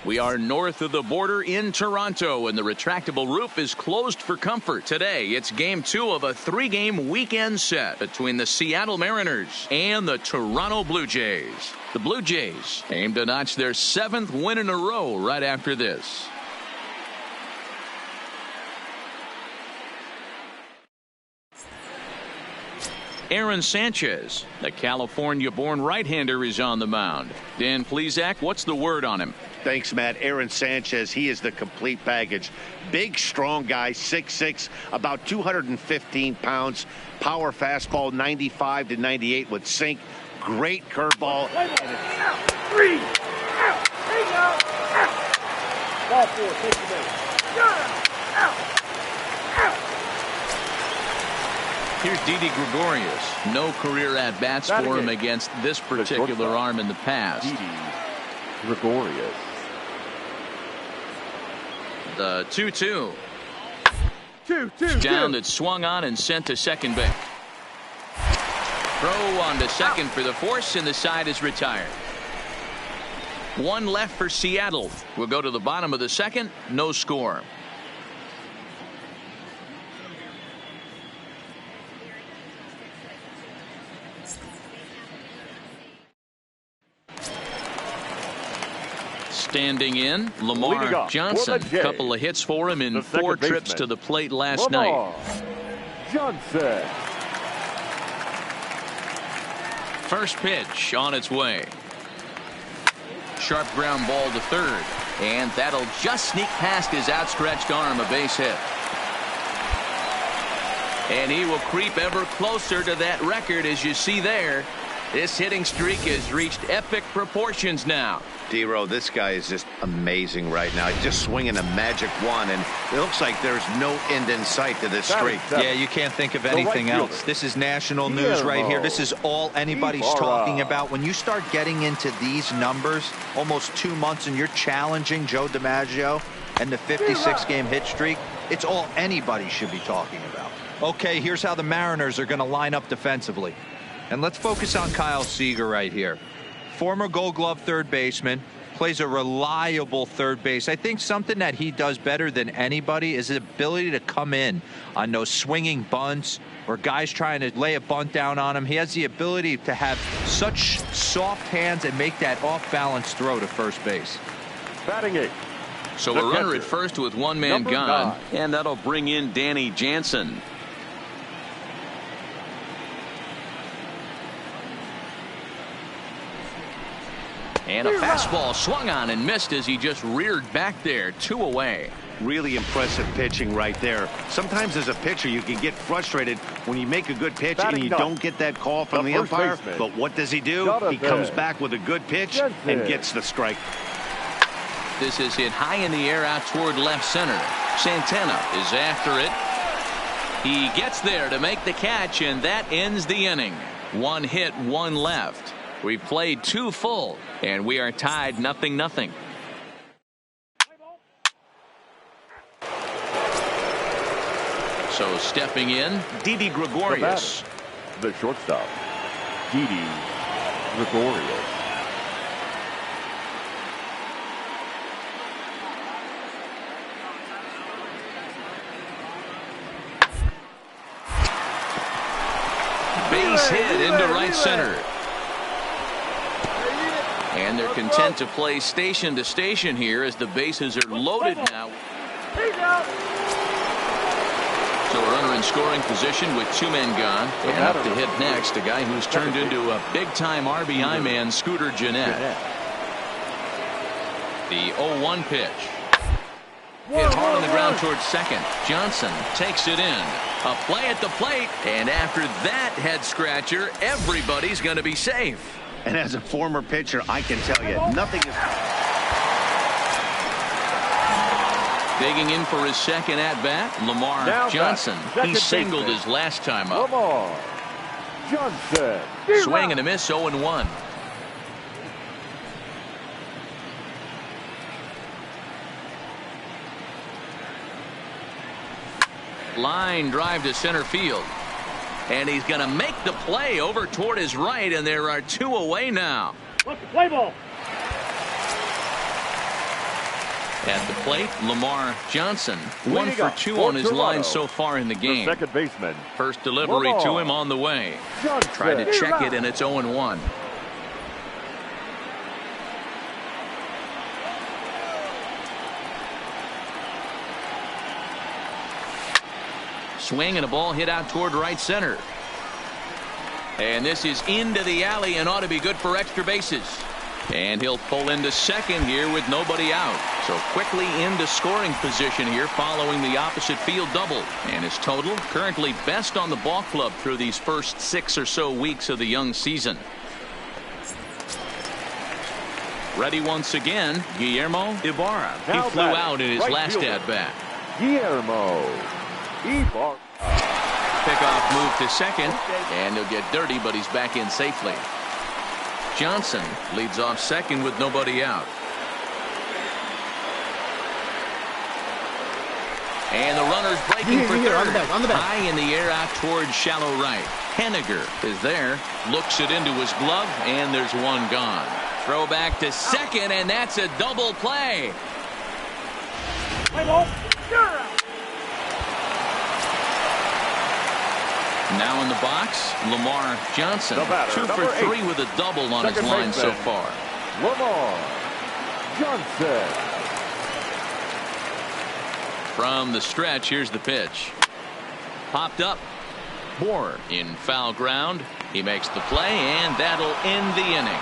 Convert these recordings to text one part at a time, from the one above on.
We are north of the border in Toronto, and the retractable roof is closed for comfort. Today, it's Game 2 of a 3-game weekend set between the Seattle Mariners and the Toronto Blue Jays. The Blue Jays aim to notch their 7th win in a row right after this. Aaron Sanchez, the California-born right-hander, is on the mound. Dan Plesac, what's the word on him? Thanks, Matt. Aaron Sanchez, he is the complete package. Big, strong guy, 6'6", about 215 pounds. Power fastball, 95 to 98 with sink. Great curveball. Three. There you go. Ball 4, take the base. Here's Didi Gregorius. No career at-bats for him against this particular arm in the past. Didi Gregorius. The 2-2. 2-2. Down that's swung on and sent to second base. Throw on to second for the force, and the side is retired. One left for Seattle. We'll go to the bottom of the second. No score. Standing in, Lamar Johnson. Couple of hits for him in 4 trips to the plate last night. Johnson. First pitch on its way. Sharp ground ball to third, and that'll just sneak past his outstretched arm, a base hit. And he will creep ever closer to that record, as you see there. This hitting streak has reached epic proportions now. D-Row, this guy is just amazing right now. He's just swinging a magic wand, and it looks like there's no end in sight to this streak. Yeah, you can't think of anything else. This is national news right here. This is all anybody's talking about. When you start getting into these numbers, almost 2 months, and you're challenging Joe DiMaggio and the 56-game hit streak, it's all anybody should be talking about. Okay, here's how the Mariners are going to line up defensively. And let's focus on Kyle Seager right here. Former Gold Glove third baseman, plays a reliable third base. I think something that he does better than anybody is his ability to come in on those swinging bunts or guys trying to lay a bunt down on him. He has the ability to have such soft hands and make that off-balance throw to first base. Batting 8. So a runner at first with one man gone, and that'll bring in Danny Jansen. And a fastball swung on and missed as he just reared back there. 2 away. Really impressive pitching right there. Sometimes as a pitcher you can get frustrated when you make a good pitch and you don't get that call from the umpire. But what does he do? He comes back with a good pitch and gets the strike. This is hit high in the air out toward left center. Santana is after it. He gets there to make the catch, and that ends the inning. 1 hit, 1 left. We've played 2 full, and we are tied 0-0. So stepping in, Didi Gregorius. The shortstop, Didi Gregorius. Base hit into right center. And they're content to play station to station here as the bases are loaded now. So a runner in scoring position with 2 men gone. And up to hit next, a guy who's turned into a big-time RBI man, Scooter Gennett. The 0-1 pitch. Hit hard on the ground towards second. Johnson takes it in. A play at the plate. And after that head-scratcher, everybody's going to be safe. And as a former pitcher, I can tell you, nothing is... Digging in for his second at-bat, Lamar Johnson. He singled his last time up. Lamar Johnson. Swing and a miss, 0-1. Line drive to center field. And he's going to make the play over toward his right, and there are 2 away now. Play ball. At the plate, Lamar Johnson, 1 Leading for up 2 for on his Toronto, line so far in the game. The second baseman. First delivery Lamar to him on the way. Johnson. Tried to check it, and it's 0-1. Swing and a ball hit out toward right center. And this is into the alley and ought to be good for extra bases. And he'll pull into second here with nobody out. So quickly into scoring position here following the opposite field double. And his total currently best on the ball club through these first 6 or so weeks of the young season. Ready once again, Guillermo Ibarra. Now He flew batting, out in his right last fielder. at-bat. Guillermo Ibarra. Pickoff move to second, and he'll get dirty, but he's back in safely. Johnson leads off second with nobody out. And the runner's breaking for third. On the back. High in the air out towards shallow right. Henniger is there, looks it into his glove, and there's one gone. Throw back to second, and that's a double play. Play ball. You're out. Now in the box, Lamar Johnson, The batter, 2 for number 3 8. with a double on his Second line so baseman. far. Lamar Johnson. From the stretch, here's the pitch. Popped up. Bohr in foul ground. He makes the play, and that'll end the inning.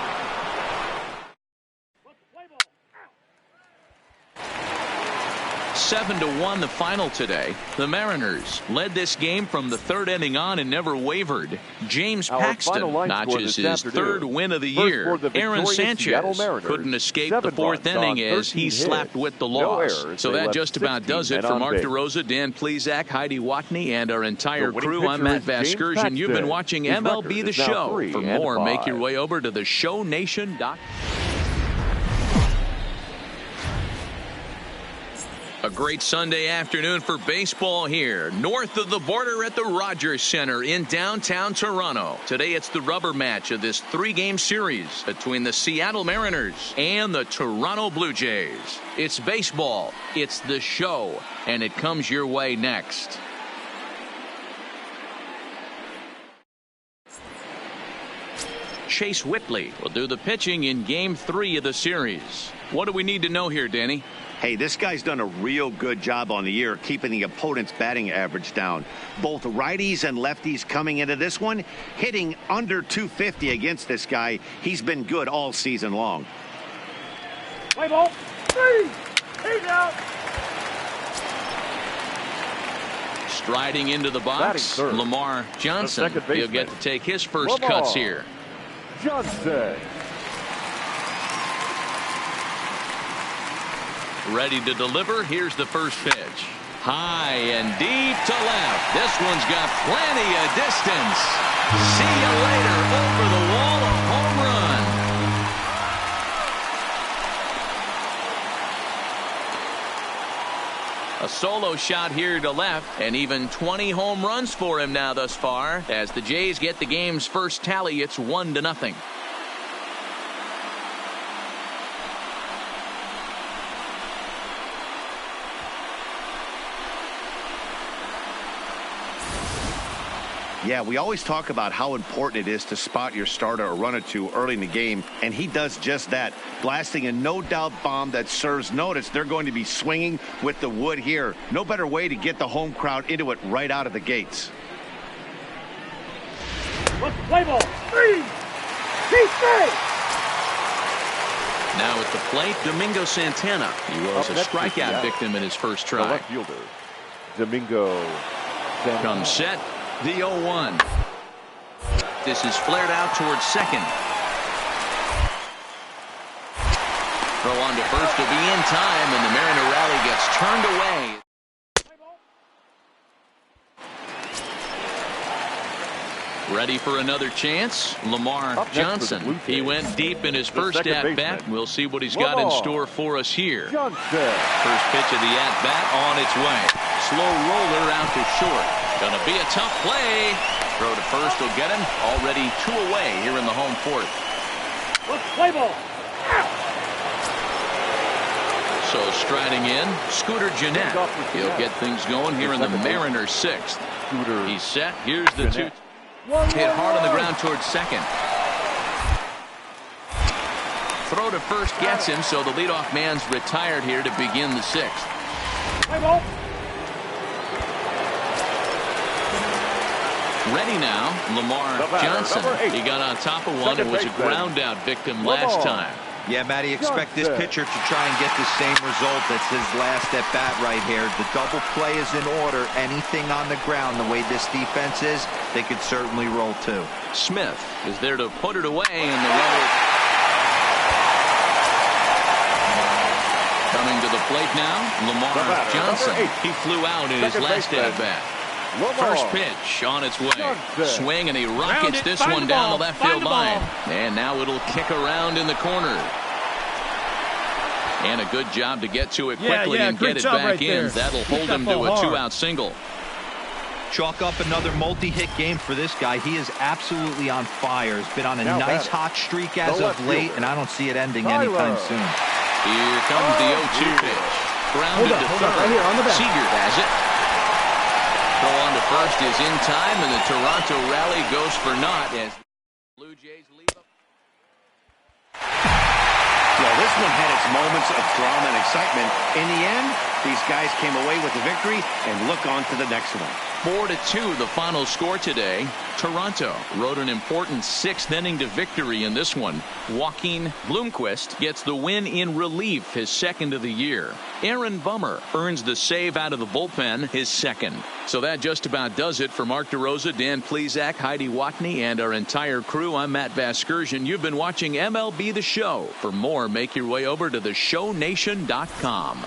7-1 the final today. The Mariners led this game from the 3rd inning on and never wavered. James Our Paxton final line score notches this his afternoon. 3rd win of the First year. for the Aaron victorious Seattle Sanchez Mariners. couldn't escape the 7 4th runs on inning as 13 he slapped hits. with the No loss. errors. So They that left just about 16 does it men for on Mark base. DeRosa, Dan Plezak, Heidi Watney, and our entire The winning crew. I'm pitcher Matt is James Vasgersian. You've been Paxton. watching His MLB record The is now Show. 3 For and more, make your 5. way over to theshownation.com. A great Sunday afternoon for baseball here, north of the border at the Rogers Center in downtown Toronto. Today it's the rubber match of this 3-game series between the Seattle Mariners and the Toronto Blue Jays. It's baseball, it's the show, and it comes your way next. Chase Whitley will do the pitching in Game 3 of the series. What do we need to know here, Danny? Hey, this guy's done a real good job on the year keeping the opponent's batting average down. Both righties and lefties coming into this one, hitting under 250 against this guy. He's been good all season long. Play ball. 3. He's out. Striding into the Batting box, third. Lamar Johnson. The second He'll baseman. get to take his first Lamar cuts here. Johnson. Ready to deliver. Here's the first pitch. High and deep to left. This one's got plenty of distance. See you later. Over the wall, a home run. A solo shot here to left, and even 20 home runs for him now thus far. As the Jays get the game's first tally, it's 1-0. Yeah, we always talk about how important it is to spot your starter or run or two early in the game, and he does just that, blasting a no-doubt bomb that serves notice. They're going to be swinging with the wood here. No better way to get the home crowd into it right out of the gates. Play ball. 3. He's safe. Now at the plate, Domingo Santana. He was Up a next is strikeout Seattle. victim in his first The try. left fielder, Domingo Santana. Comes set, the 0-1. This is flared out towards second. Throw on to first will be in time, and the Mariner rally gets turned away. Ready for another chance? Lamar Up next for the Johnson. Blue He Jays, went deep in his the first second at-bat. baseman, We'll see what he's got in Lamar store for us here. Johnson. First pitch of the at-bat on its way. Slow roller out to short. Gonna be a tough play. Throw to first will get him. Already 2 away here in the home fourth. Play ball. So striding in, Scooter Jeanette. He'll get things going here in the Mariners' sixth. He's set. Here's the 2. Hit hard on the ground towards second. Throw to first gets him, so the leadoff man's retired here to begin the sixth. Ready now, Lamar Johnson. He got on top of one and was a ground out victim last time. Yeah, Matty, expect this pitcher to try and get the same result. That's his last at bat right here. The double play is in order. Anything on the ground, the way this defense is, they could certainly roll too. Smith is there to put it away, and the runner coming to the plate now, Lamar Johnson. He flew out in his last at bat. First pitch on its way. Swing, and he rockets this one down the left field line. And now it'll kick around in the corner. And a good job to get to it quickly and get it back in. That'll hold him to a 2-out single. Chalk up another multi-hit game for this guy. He is absolutely on fire. He's been on a nice hot streak as of late, and I don't see it ending anytime soon. Here comes the 0-2 pitch. Grounded to third. Right here on the back. Seager has it. Throw on to first is in time, and the Toronto rally goes for naught as Blue Jays leave up. Well, this one had its moments of drama and excitement. In the end, these guys came away with the victory and look on to the next one. 4-2 the final score today. Toronto rode an important 6th inning to victory in this one. Joaquin Bloomquist gets the win in relief, his 2nd of the year. Aaron Bummer earns the save out of the bullpen, his 2nd. So that just about does it for Mark DeRosa, Dan Plesac, Heidi Watney, and our entire crew. I'm Matt Vasgersian. You've been watching MLB The Show. For more, make your way over to theshownation.com.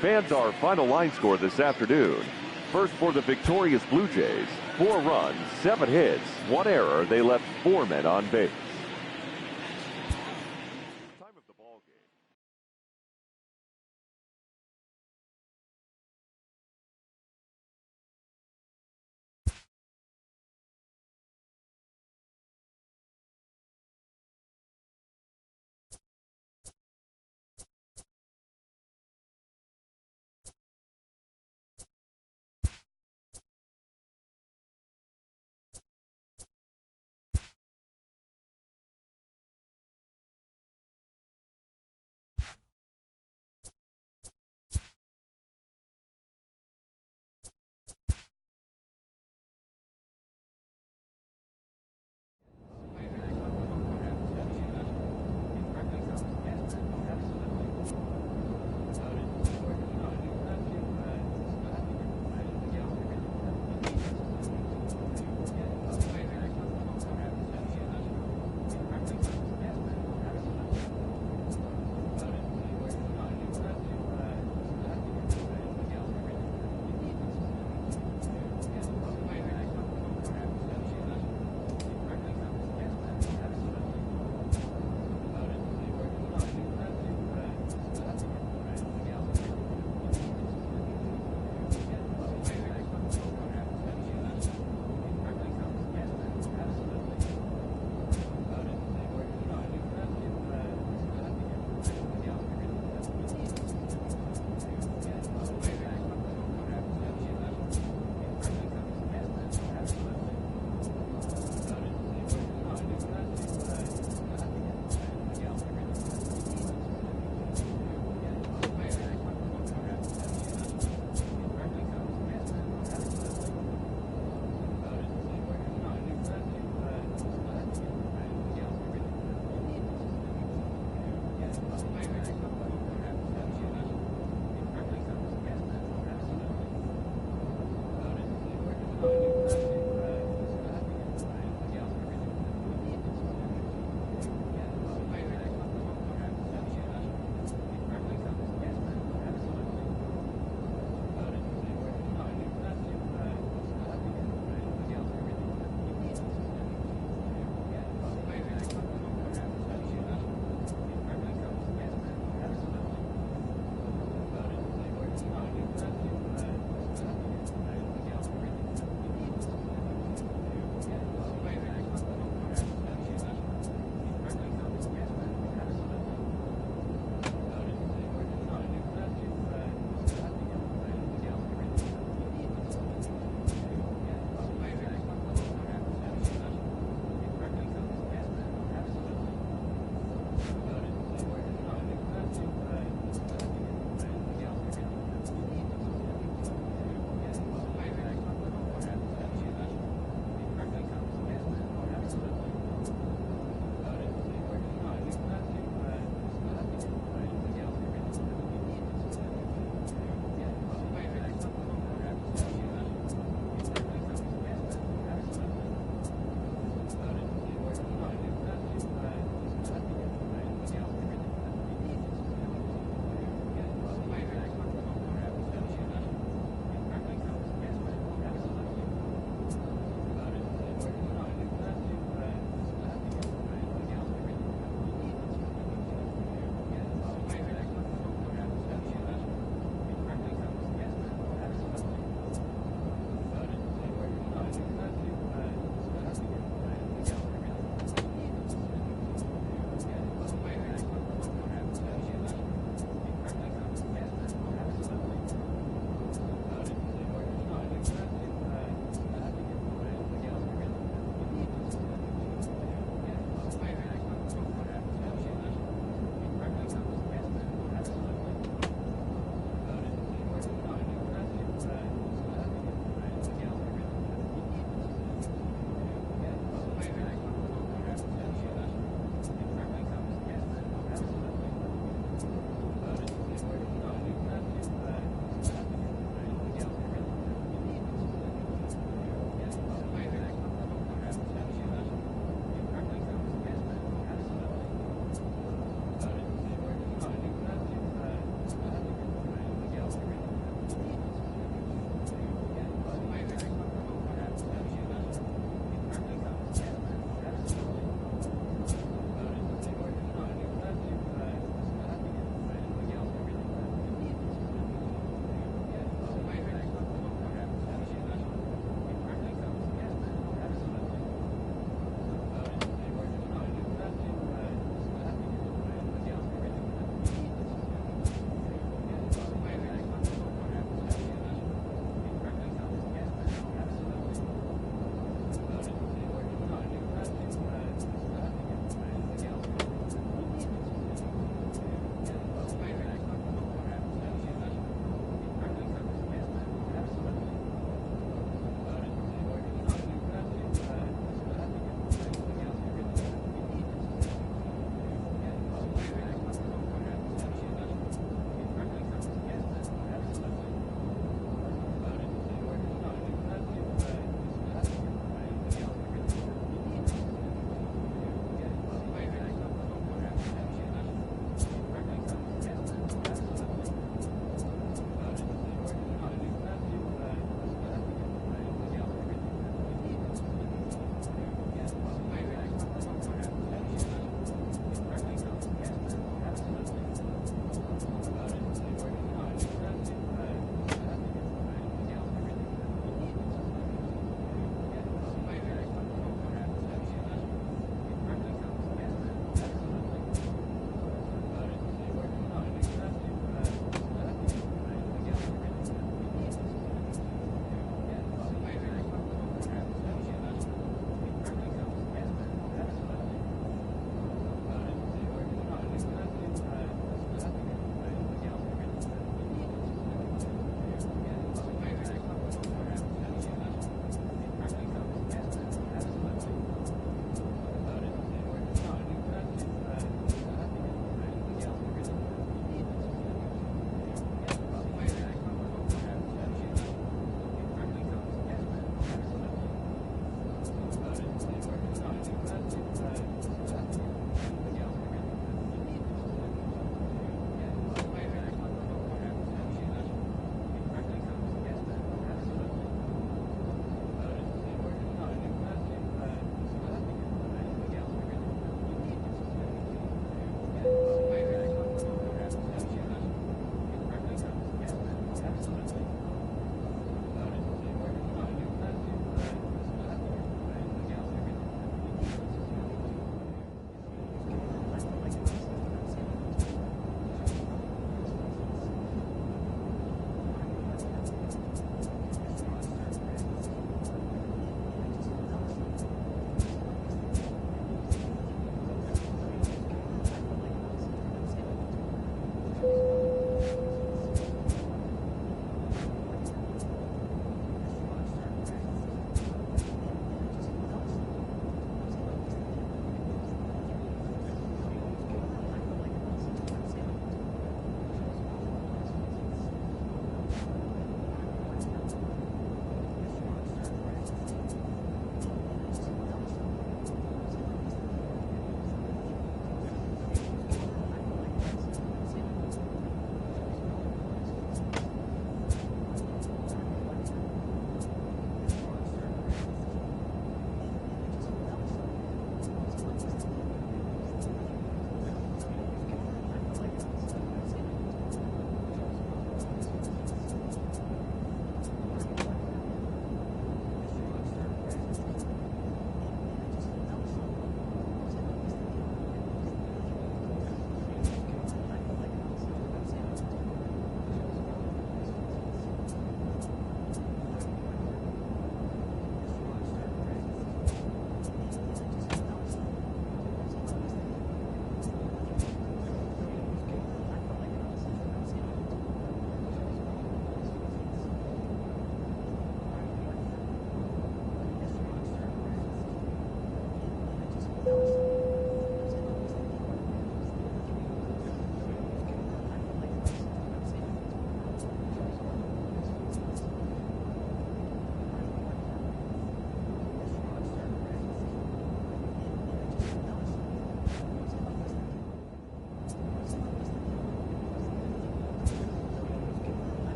Fans, our final line score this afternoon. First for the victorious Blue Jays, 4 runs, 7 hits, 1 error. They left 4 men on base.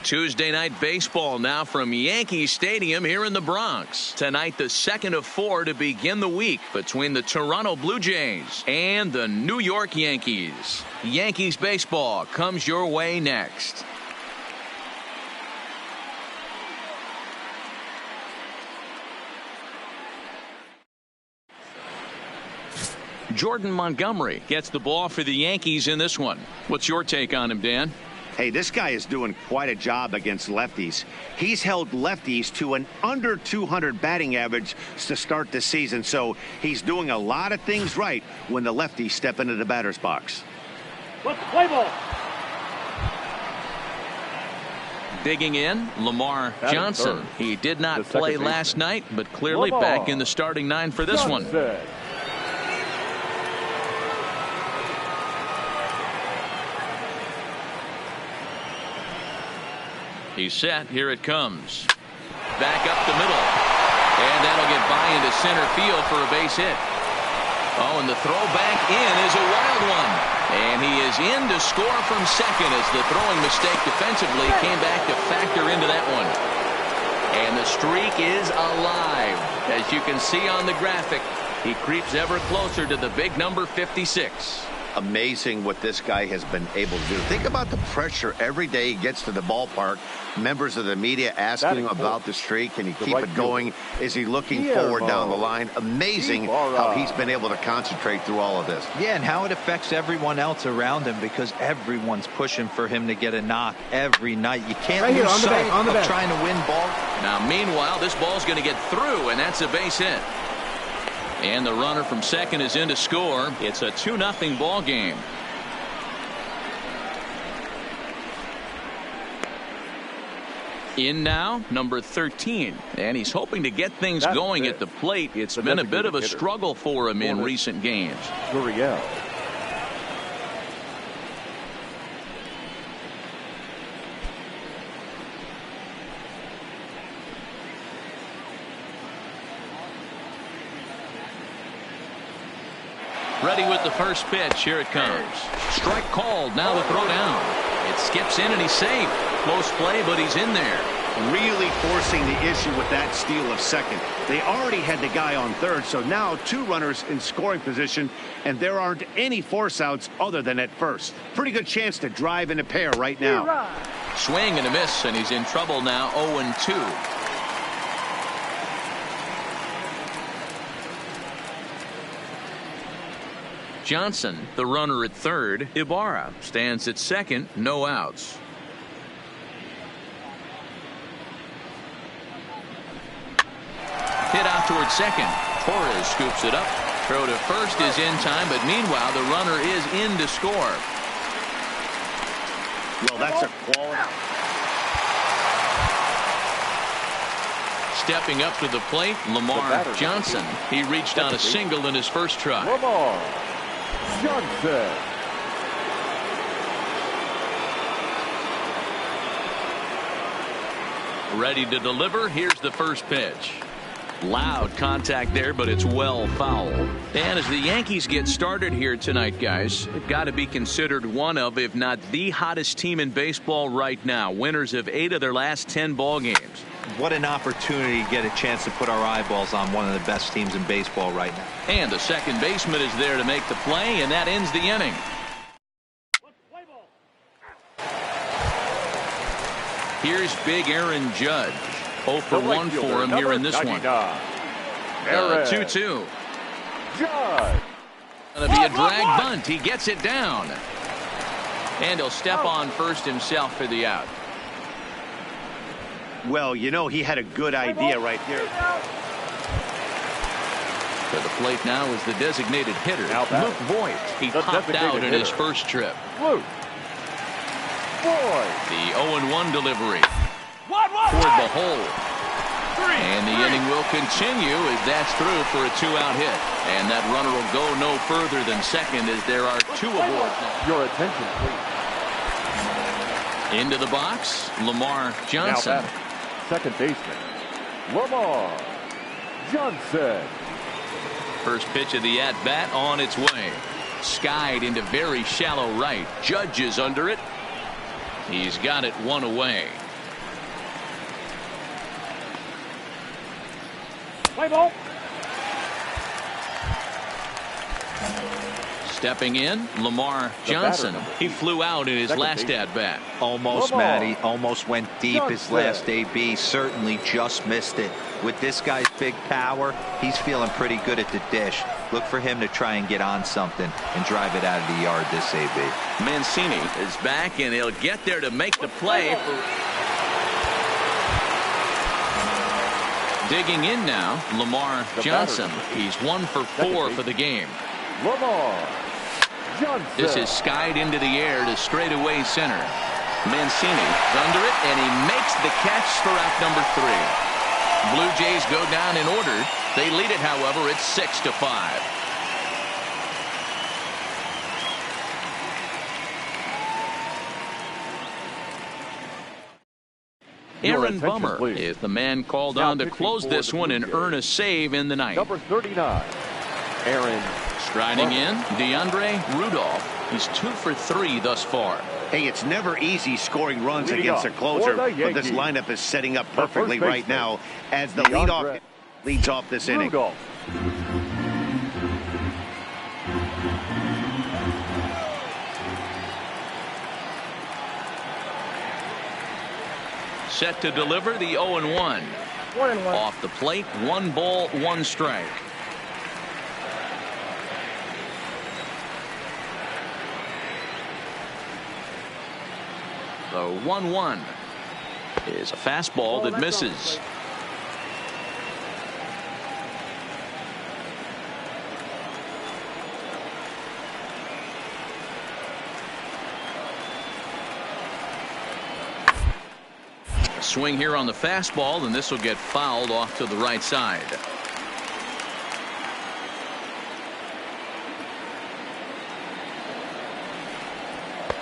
Tuesday night baseball now from Yankee Stadium here in the Bronx. Tonight, the second of 4 to begin the week between the Toronto Blue Jays and the New York Yankees. Yankees baseball comes your way next. Jordan Montgomery gets the ball for the Yankees in this one. What's your take on him, Dan? Hey, this guy is doing quite a job against lefties. He's held lefties to an under 200 batting average to start the season, so he's doing a lot of things right when the lefties step into the batter's box. Let's play ball. Digging in, Lamar Johnson. He did not play last night, but clearly back in the starting 9 for this one. He's set. Here it comes. Back up the middle. And that'll get by into center field for a base hit. Oh, and the throw back in is a wild one. And he is in to score from second as the throwing mistake defensively came back to factor into that one. And the streak is alive. As you can see on the graphic, he creeps ever closer to the big number 56. Amazing what this guy has been able to do. Think about the pressure every day he gets to the ballpark. Members of the media asking him about the streak. Can he keep it going? Is he looking forward down the line? Amazing how he's been able to concentrate through all of this. Yeah, and how it affects everyone else around him because everyone's pushing for him to get a knock every night. You can't lose sight of trying to win ball. Now, meanwhile, this ball's going to get through, and that's a base hit. And the runner from second is in to score. It's a 2-0 ball game. In now, number 13. And he's hoping to get things going at the plate. It's been a bit of a struggle for him in recent games. Gurriel. Ready with the first pitch. Here it comes. Strike called. Now the throw down. It skips in and he's safe. Close play, but he's in there. Really forcing the issue with that steal of second. They already had the guy on third, so now 2 runners in scoring position, and there aren't any force outs other than at first. Pretty good chance to drive in a pair right now. Swing and a miss, and he's in trouble now. 0-2. Johnson, the runner at third. Ibarra stands at second. No outs. Hit out towards second. Torres scoops it up. Throw to first is in time, but meanwhile the runner is in to score. Well, that's a quality. Stepping up to the plate, Lamar Johnson. He reached on a single in his first try. Lamar Johnson. Ready to deliver. Here's the first pitch. Loud contact there, but it's well fouled. And as the Yankees get started here tonight, guys, they've got to be considered one of, if not the hottest team in baseball right now. Winners of 8 of their last 10 ball games. What an opportunity to get a chance to put our eyeballs on one of the best teams in baseball right now. And the second baseman is there to make the play, and that ends the inning. Here's big Aaron Judge. 0 for 1 for him here in this one. 2-2. Judge. Going to be a drag bunt. He gets it down. And he'll step on first himself for the out. Well, you know, he had a good idea right there. To the plate now is the designated hitter, Luke Voigt. He popped out in his first trip. Luke Voigt. The 0-1 delivery. Toward the hole. And the inning will continue as that's through for a 2-out hit. And that runner will go no further than second as there are 2 aboard. Your attention, please. Into the box, Lamar Johnson. Second baseman, Lamar Johnson. First pitch of the at-bat on its way. Skied into very shallow right. Judge is under it. He's got it 1 away. Play ball. Stepping in, Lamar Johnson. He flew out in his last at-bat. Almost, Matty. Almost went deep his last AB. Certainly just missed it. With this guy's big power, he's feeling pretty good at the dish. Look for him to try and get on something and drive it out of the yard this AB. Mancini is back, and he'll get there to make the play. Digging in now, Lamar Johnson. He's 1 for 4 for the game. Lamar Johnson. This is skied into the air to straightaway center. Mancini is under it, and he makes the catch for out number 3. Blue Jays go down in order. They lead it, however, it's 6-5. Aaron Bummer is the man called on to close this one and earn a save in the ninth. Number 39, Aaron. Striding in, DeAndre Rudolph. He's 2 for 3 thus far. Hey, it's never easy scoring runs against a closer, but this lineup is setting up perfectly right now as the leadoff leads off this inning. Set to deliver the 0-1. 1-1. Off the plate, 1 ball, 1 strike. The 1-1 is a fastball that misses. A swing here on the fastball, and this will get fouled off to the right side.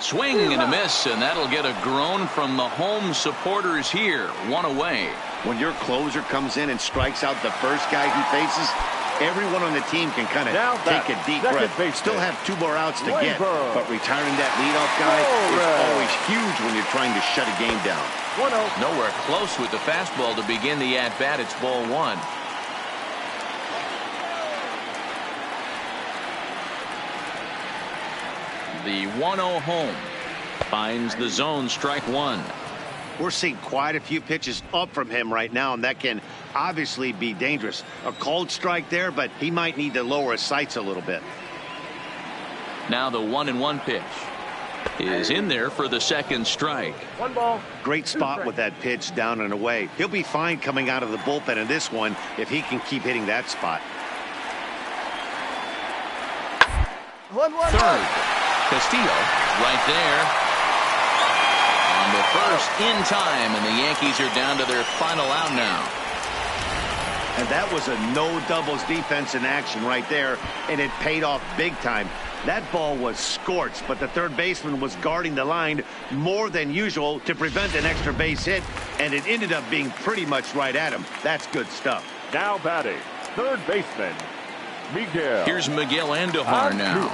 Swing and a miss, and that'll get a groan from the home supporters here. 1 away. When your closer comes in and strikes out the first guy he faces, everyone on the team can kind of take a deep breath. Still have 2 more outs to get, but retiring that leadoff guy is always huge when you're trying to shut a game down. 1-0. Nowhere close with the fastball to begin the at-bat. It's ball 1. The 1-0 home finds the zone, strike 1. We're seeing quite a few pitches up from him right now, and that can obviously be dangerous. A cold strike there, but he might need to lower his sights a little bit. Now the 1-1 pitch is in there for the second strike. 1 ball. Great spot with that pitch down and away. He'll be fine coming out of the bullpen in this one if he can keep hitting that spot. 1-1. Third. Castillo right there on the first in time, and the Yankees are down to their final out now. And that was a no doubles defense in action right there, and it paid off big time. That ball was scorched, but the third baseman was guarding the line more than usual to prevent an extra base hit, and it ended up being pretty much right at him. That's good stuff. Now batting, third baseman, Miguel. Here's Miguel Andujar now,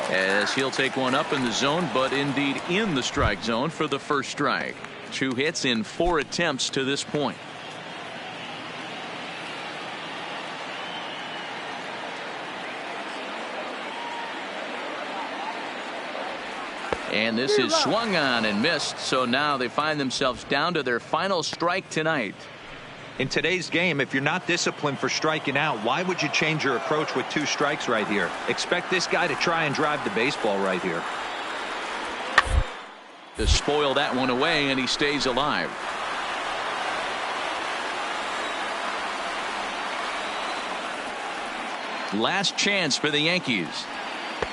as he'll take one up in the zone, but indeed in the strike zone for the first strike. 2 hits in 4 attempts to this point. And this is swung on and missed, so now they find themselves down to their final strike tonight. In today's game, if you're not disciplined for striking out, why would you change your approach with 2 strikes right here? Expect this guy to try and drive the baseball right here. To spoil that one away, and he stays alive. Last chance for the Yankees.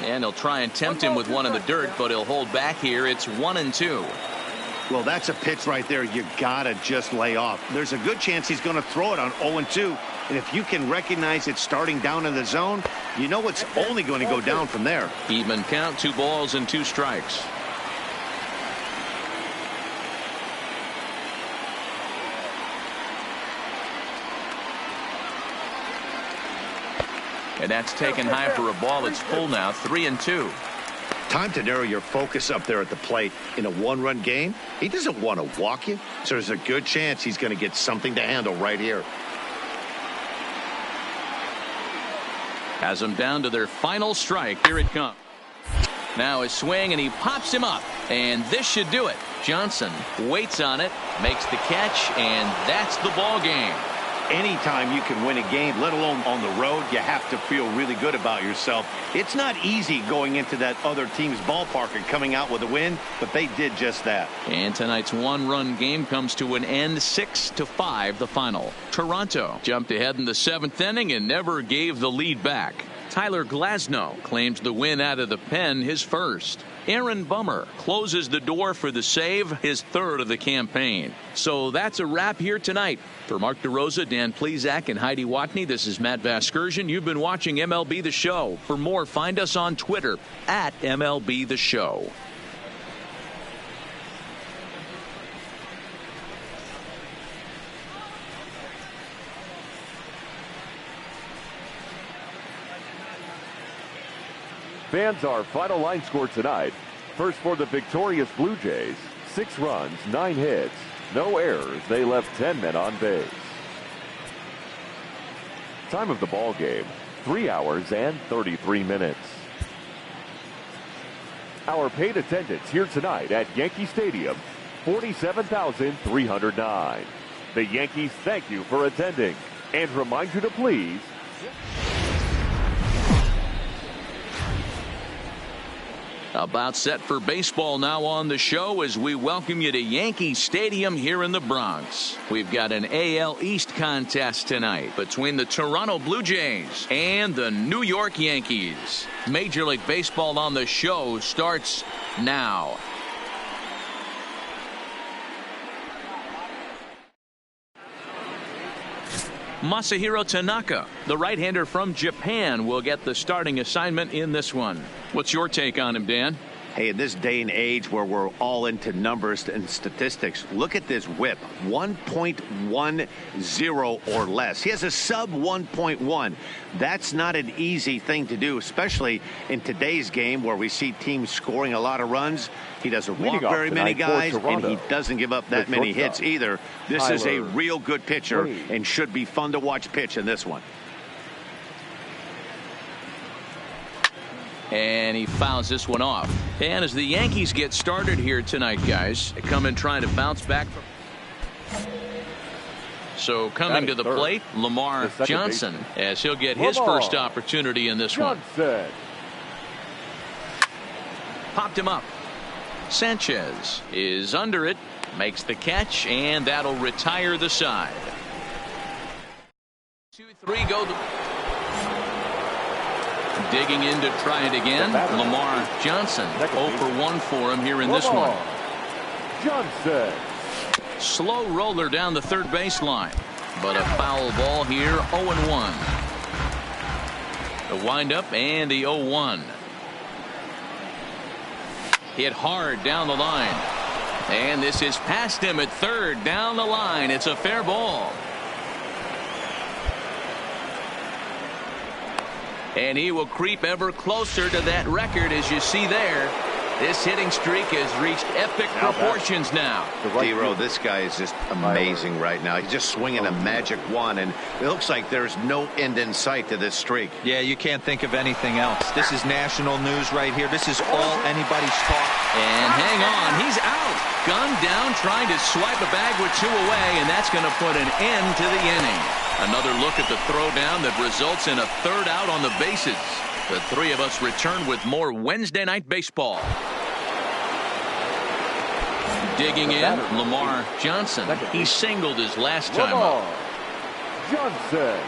And he'll try and tempt him with one in the dirt, but he'll hold back here. It's 1-2. Well, that's a pitch right there you gotta just lay off. There's a good chance he's going to throw it on 0-2, and if you can recognize it starting down in the zone, you know it's only going to go down from there. Even count, 2 balls and 2 strikes. And that's taken high for a ball. It's full now, 3-2. Time to narrow your focus up there at the plate. In a 1-run game, he doesn't want to walk you, so there's a good chance he's going to get something to handle right here. Has them down to their final strike. Here it comes. Now his swing, and he pops him up. And this should do it. Johnson waits on it, makes the catch, and that's the ball game. Anytime you can win a game, let alone on the road, you have to feel really good about yourself. It's not easy going into that other team's ballpark and coming out with a win, but they did just that. And tonight's one-run game comes to an end, 6-5 the final. Toronto jumped ahead in the 7th inning and never gave the lead back. Tyler Glasnow claims the win out of the pen, his first. Aaron Bummer closes the door for the save, his 3rd of the campaign. So that's a wrap here tonight. For Mark DeRosa, Dan Plezak, and Heidi Watney, this is Matt Vasgersian. You've been watching MLB The Show. For more, find us on Twitter at MLB The Show. Fans, our final line score tonight. First for the victorious Blue Jays, 6 runs, 9 hits, no errors. They left 10 men on base. Time of the ball game, 3 hours and 33 minutes. Our paid attendance here tonight at Yankee Stadium, 47,309. The Yankees thank you for attending and remind you to please. About set for baseball now on the show as we welcome you to Yankee Stadium here in the Bronx. We've got an AL East contest tonight between the Toronto Blue Jays and the New York Yankees. Major League Baseball on the show starts now. Masahiro Tanaka, the right-hander from Japan, will get the starting assignment in this one. What's your take on him, Dan? Hey, in this day and age where we're all into numbers and statistics, look at this whip, 1.10 or less. He has a sub 1.1. That's not an easy thing to do, especially in today's game where we see teams scoring a lot of runs. He doesn't walk very many guys, and he doesn't give up that many hits either. This is a real good pitcher and should be fun to watch pitch in this one. And he fouls this one off. And as the Yankees get started here tonight, guys, they come in trying to bounce back. So coming to the plate, Lamar Johnson, as he'll get his first opportunity in this one. Popped him up. Sanchez is under it, makes the catch, and that'll retire the side. 2-3 go. Digging in to try it again, Lamar Johnson. 0 for 1 for him here in this one. Johnson. Slow roller down the third baseline, but a foul ball here. 0-1. The windup and the 0-1. Hit hard down the line, and this is past him at third down the line. It's a fair ball. And he will creep ever closer to that record, as you see there. This hitting streak has reached epic proportions now. D-Row, this guy is just amazing right now. He's just swinging a magic wand, and it looks like there's no end in sight to this streak. Yeah, you can't think of anything else. This is national news right here. This is all anybody's talk. And hang on, he's out. Gunned down, trying to swipe a bag with 2 away, and that's going to put an end to the inning. Another look at the throwdown that results in a 3rd out on the bases. The 3 of us return with more Wednesday Night Baseball. Digging in, Lamar Johnson. He singled his last time up. Johnson.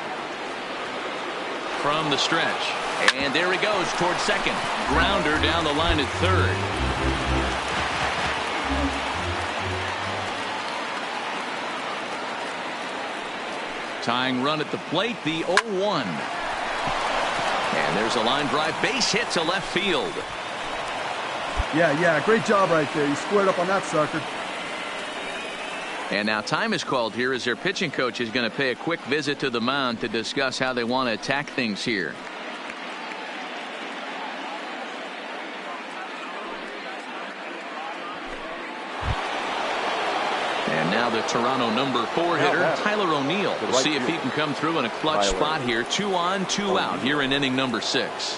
From the stretch. And there he goes towards second. Grounder down the line at third. Tying run at the plate, the 0-1. And there's a line drive, base hit to left field. Yeah, great job right there. You squared up on that sucker. And now time is called here as their pitching coach is going to pay a quick visit to the mound to discuss how they want to attack things here. And now Now the Toronto number 4 hitter, Tyler O'Neill. We'll see if he can come through in a clutch spot here. 2 on, 2 out here in inning number 6.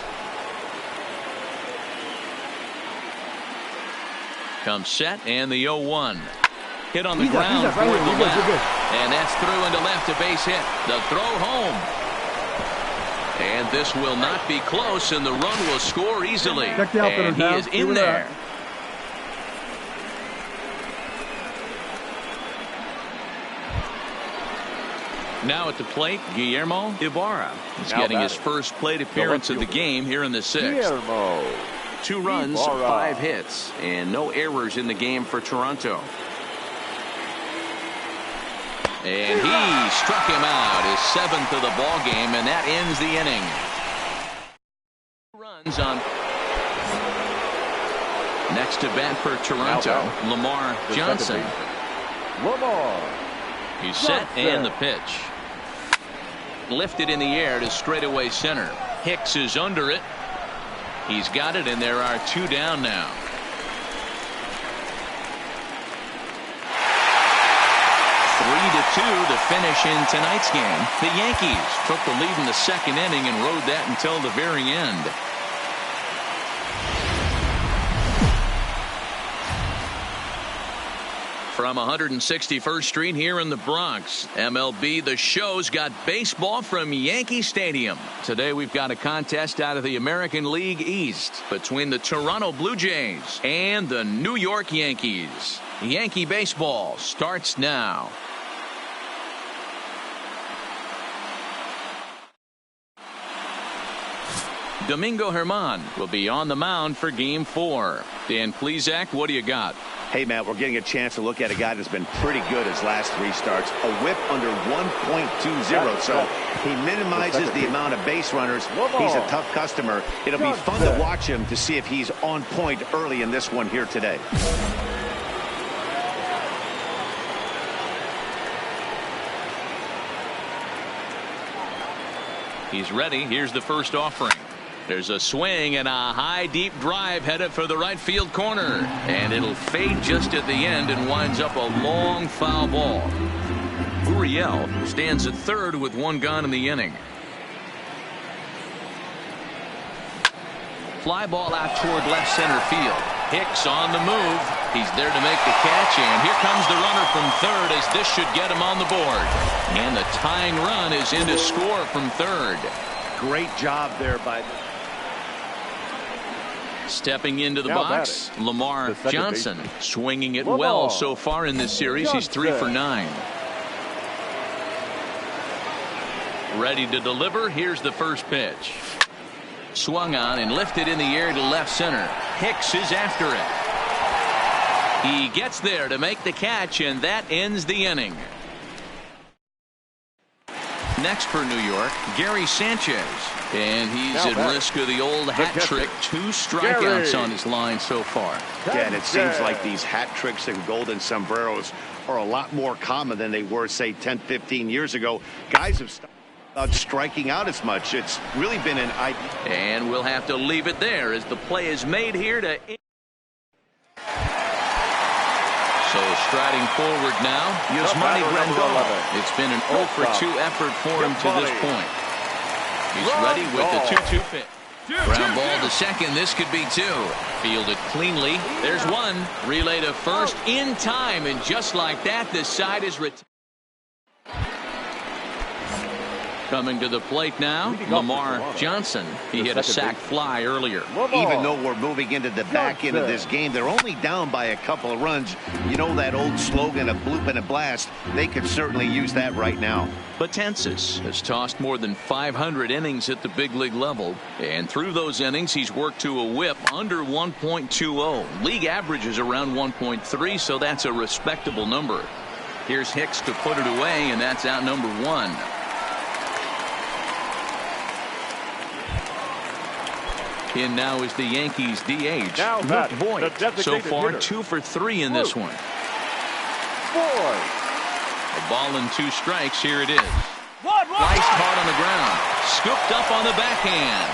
Comes set, and the 0-1. Hit on the ground toward the left. And that's through into left, a base hit. The throw home. And this will not be close, and the run will score easily. And he is in there. Now at the plate, Guillermo Ibarra. He's getting his first plate appearance of the game here in the 6th. 2 runs, 5 hits, and no errors in the game for Toronto. And he struck him out, his 7th of the ball game, and that ends the inning. Runs on. Next to bat for Toronto, Lamar Johnson. He's set, and the pitch. Lifted in the air to straightaway center. Hicks is under it. He's got it, and there are 2 down now. The finish in tonight's game. The Yankees took the lead in the 2nd inning and rode that until the very end. From 161st Street here in the Bronx, MLB The Show's got baseball from Yankee Stadium. Today we've got a contest out of the American League East between the Toronto Blue Jays and the New York Yankees. Yankee baseball starts now. Domingo Germán will be on the mound for Game 4. Dan Plesac, what do you got? Hey, Matt, we're getting a chance to look at a guy that's been pretty good his last 3 starts. A whip under 1.20, so he minimizes the amount of base runners. He's a tough customer. It'll be fun to watch him to see if he's on point early in this one here today. He's ready. Here's the first offering. There's a swing and a high deep drive headed for the right field corner, and it'll fade just at the end and winds up a long foul ball. Uriel stands at 3rd with 1 gone in the inning. Fly ball out toward left center field. Hicks on the move. He's there to make the catch, and here comes the runner from 3rd as this should get him on the board. And the tying run is in to score from 3rd. Great job there by Stepping into the box, Lamar Johnson, swinging it well so far in this series. He's 3 for 9. Ready to deliver. Here's the first pitch. Swung on and lifted in the air to left center. Hicks is after it. He gets there to make the catch, and that ends the inning. Next for New York, Gary Sanchez. And he's at risk of the old hat trick. 2 strikeouts on his line so far. Yeah, and it seems like these hat tricks and golden sombreros are a lot more common than they were, say, 10, 15 years ago. Guys have stopped striking out as much. It's really been an idea. And we'll have to leave it there as the play is made here to. So striding forward now, Yasmani Grandal. It's been an 0 for 2 effort for him to this point. He's ready with the 2-2 pitch. Ground ball to second. This could be 2. Fielded cleanly. There's 1. Relay to first in time, and just like that, the side is retired. Coming to the plate now, Lamar Johnson. He hit a sac fly earlier. Even though we're moving into the back end of this game, they're only down by a couple of runs. You know that old slogan of bloop and a blast? They could certainly use that right now. Betances has tossed more than 500 innings at the big league level, and through those innings he's worked to a whip under 1.20. League average is around 1.3, so that's a respectable number. Here's Hicks to put it away, and that's out number 1. In now is the Yankees DH, Luke Voigt. So far, 2 for 3 in this one. A ball and 2 strikes. Here it is. Sliced hard on the ground. Scooped up on the backhand.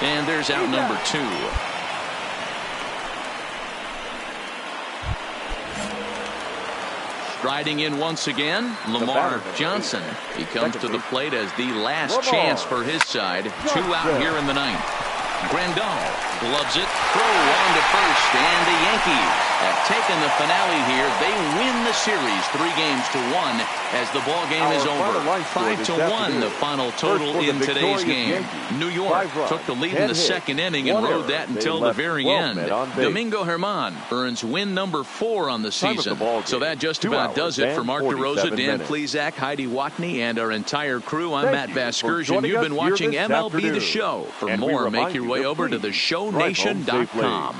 And there's out number 2. Striding in once again, Lamar Johnson. He comes to the plate as the last chance for his side. 2 out here in the ninth. Grandal gloves it, throw on to first, and the Yankees have taken the finale here. They win the series 3-1 as the ball game is over. 5-1 the final total in today's game. New York took the lead in the second inning and rode that until the very end. Domingo Germán earns win number 4 on the season. So that just about does it for Mark DeRosa, Dan Plesac, Heidi Watney, and our entire crew. I'm Matt Vasgersian. You've been watching MLB The Show. For more, make your way over to theshownation.com.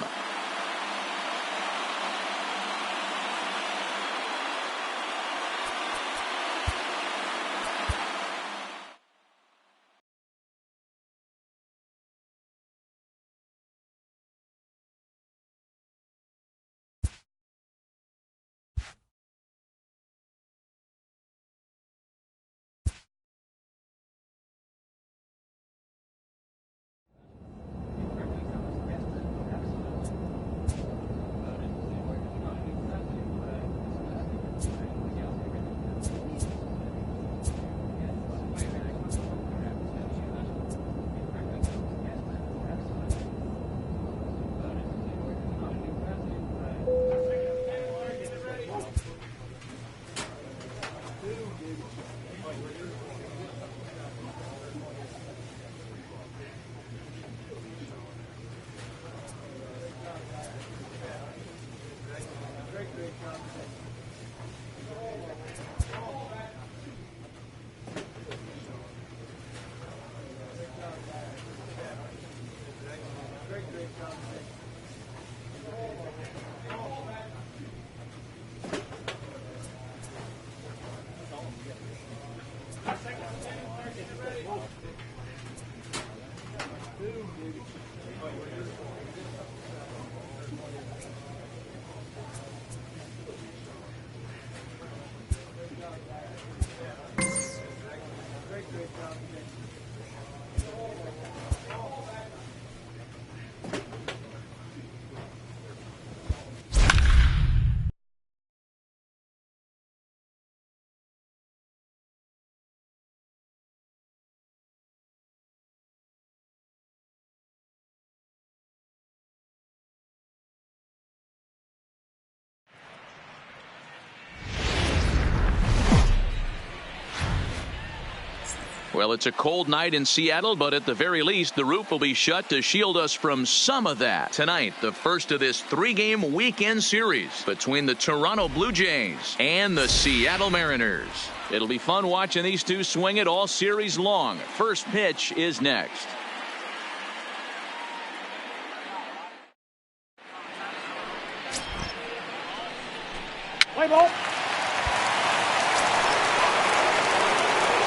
Well, it's a cold night in Seattle, but at the very least, the roof will be shut to shield us from some of that. Tonight, the first of this 3-game weekend series between the Toronto Blue Jays and the Seattle Mariners. It'll be fun watching these two swing it all series long. First pitch is next. Play ball.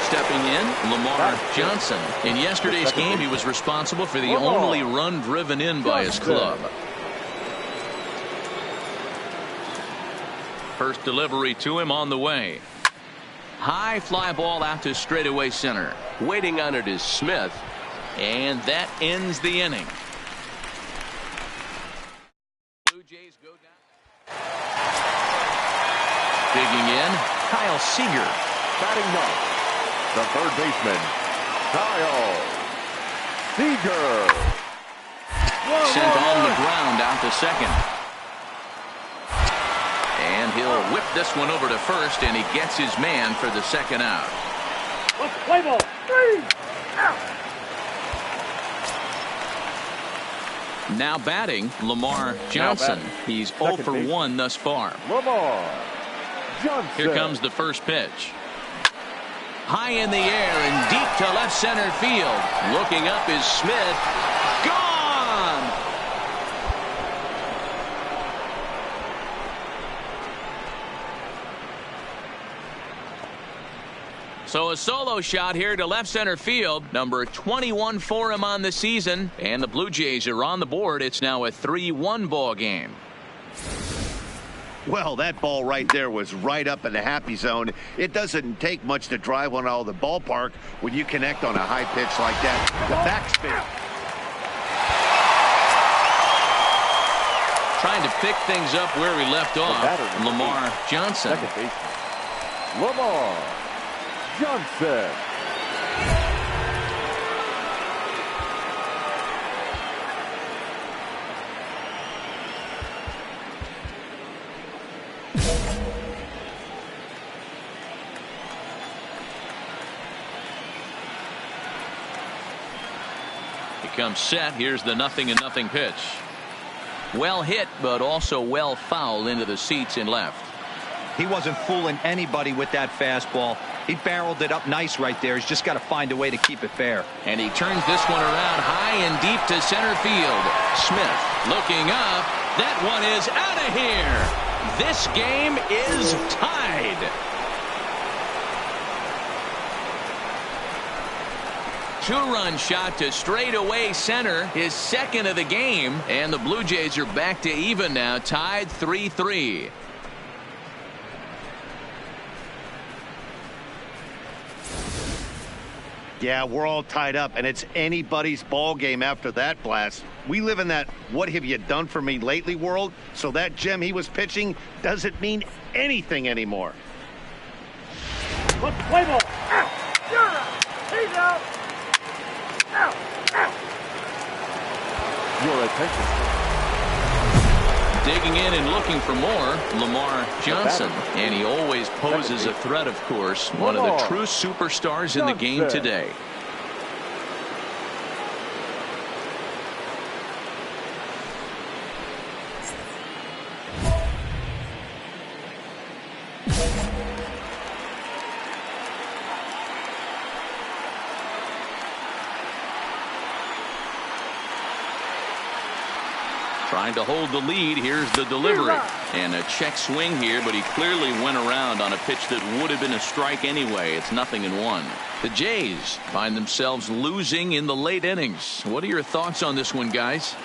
Stepping in, Lamar Johnson. In yesterday's game, he was responsible for the only run driven in by his club. First delivery to him on the way. High fly ball out to straightaway center. Waiting on it is Smith. And that ends the inning. Blue Jays go down. Digging in, Kyle Seager. Batting ninth, the third baseman, Kyle Seager. Sent on the ground out to second. And he'll whip this one over to first, and he gets his man for the second out. Play ball. 3 out. Now batting, Lamar Johnson. He's 0 for 1 thus far. Lamar Johnson. Here comes the first pitch. High in the air and deep to left center field. Looking up is Smith. Gone! So a solo shot here to left center field. Number 21 for him on the season. And the Blue Jays are on the board. It's now a 3-1 ball game. Well, that ball right there was right up in the happy zone. It doesn't take much to drive one out of the ballpark when you connect on a high pitch like that. The backspin. Trying to pick things up where we left off. Lamar Johnson. Second baseman, Lamar Johnson. He comes set. Here's the 0-0 pitch. Well hit, but also well fouled into the seats in left. He wasn't fooling anybody with that fastball. He barreled it up nice right there. He's just got to find a way to keep it fair. And he turns this one around high and deep to center field. Smith looking up. That one is out of here. This game is tied. Two-run shot to straightaway center, his second of the game, and the Blue Jays are back to even now, tied 3-3. Yeah, we're all tied up, and it's anybody's ball game after that blast. We live in that what have you done for me lately world, so that gem he was pitching doesn't mean anything anymore. Let's play ball. Out. You're out. He's out. Out. Out. Your attention. Digging in and looking for more, Lamar Johnson. And he always poses a threat, of course. One of the true superstars in the game today. Trying to hold the lead. Here's the delivery. And a check swing here, but he clearly went around on a pitch that would have been a strike anyway. It's 0-1. The Jays find themselves losing in the late innings. What are your thoughts on this one, guys?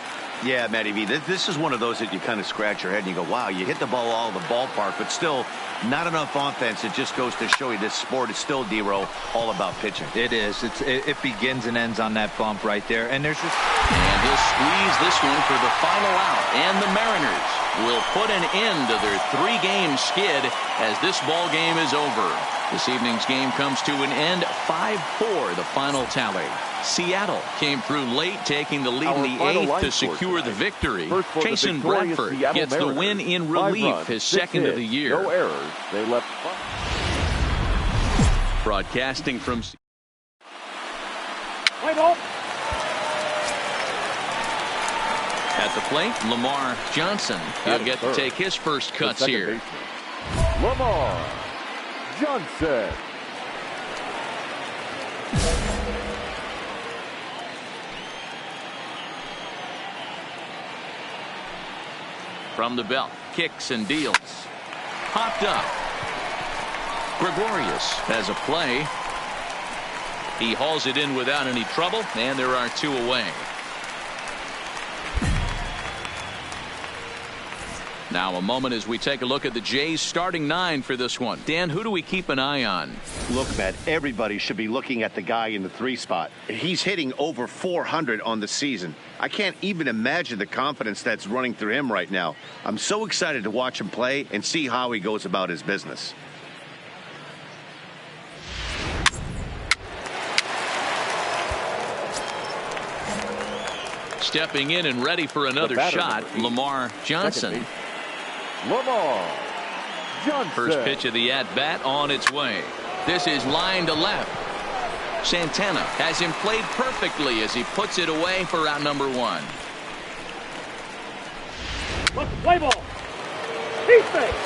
Yeah, Matty V, this is one of those that you kind of scratch your head and you go, wow, you hit the ball all the ballpark, but still not enough offense. It just goes to show you this sport is still, D-Row, all about pitching. It is. It begins and ends on that bump right there. And there's just... And he'll squeeze this one for the final out. And the Mariners will put an end to their three-game skid as this ball game is over. This evening's game comes to an end, 5-4, the final tally. Seattle came through late, taking the lead in the eighth to secure the victory. Jason Bradford gets the win in relief, his second of the year. No errors. They left. Broadcasting from... Play ball. At the plate, Lamar Johnson. He'll get to take his first cuts here. Lamar Johnson. From the belt, kicks and deals. Popped up. Gregorius has a play. He hauls it in without any trouble, and there are two away. Now a moment as we take a look at the Jays starting nine for this one. Dan, who do we keep an eye on? Look, Matt, everybody should be looking at the guy in the 3 spot. He's hitting over 400 on the season. I can't even imagine the confidence that's running through him right now. I'm so excited to watch him play and see how he goes about his business. Stepping in and ready for another shot, Lamar Johnson. Lamar Johnson. First pitch of the at-bat on its way. This is line to left. Santana has him played perfectly as he puts it away for out number one. Let's play ball. Defense.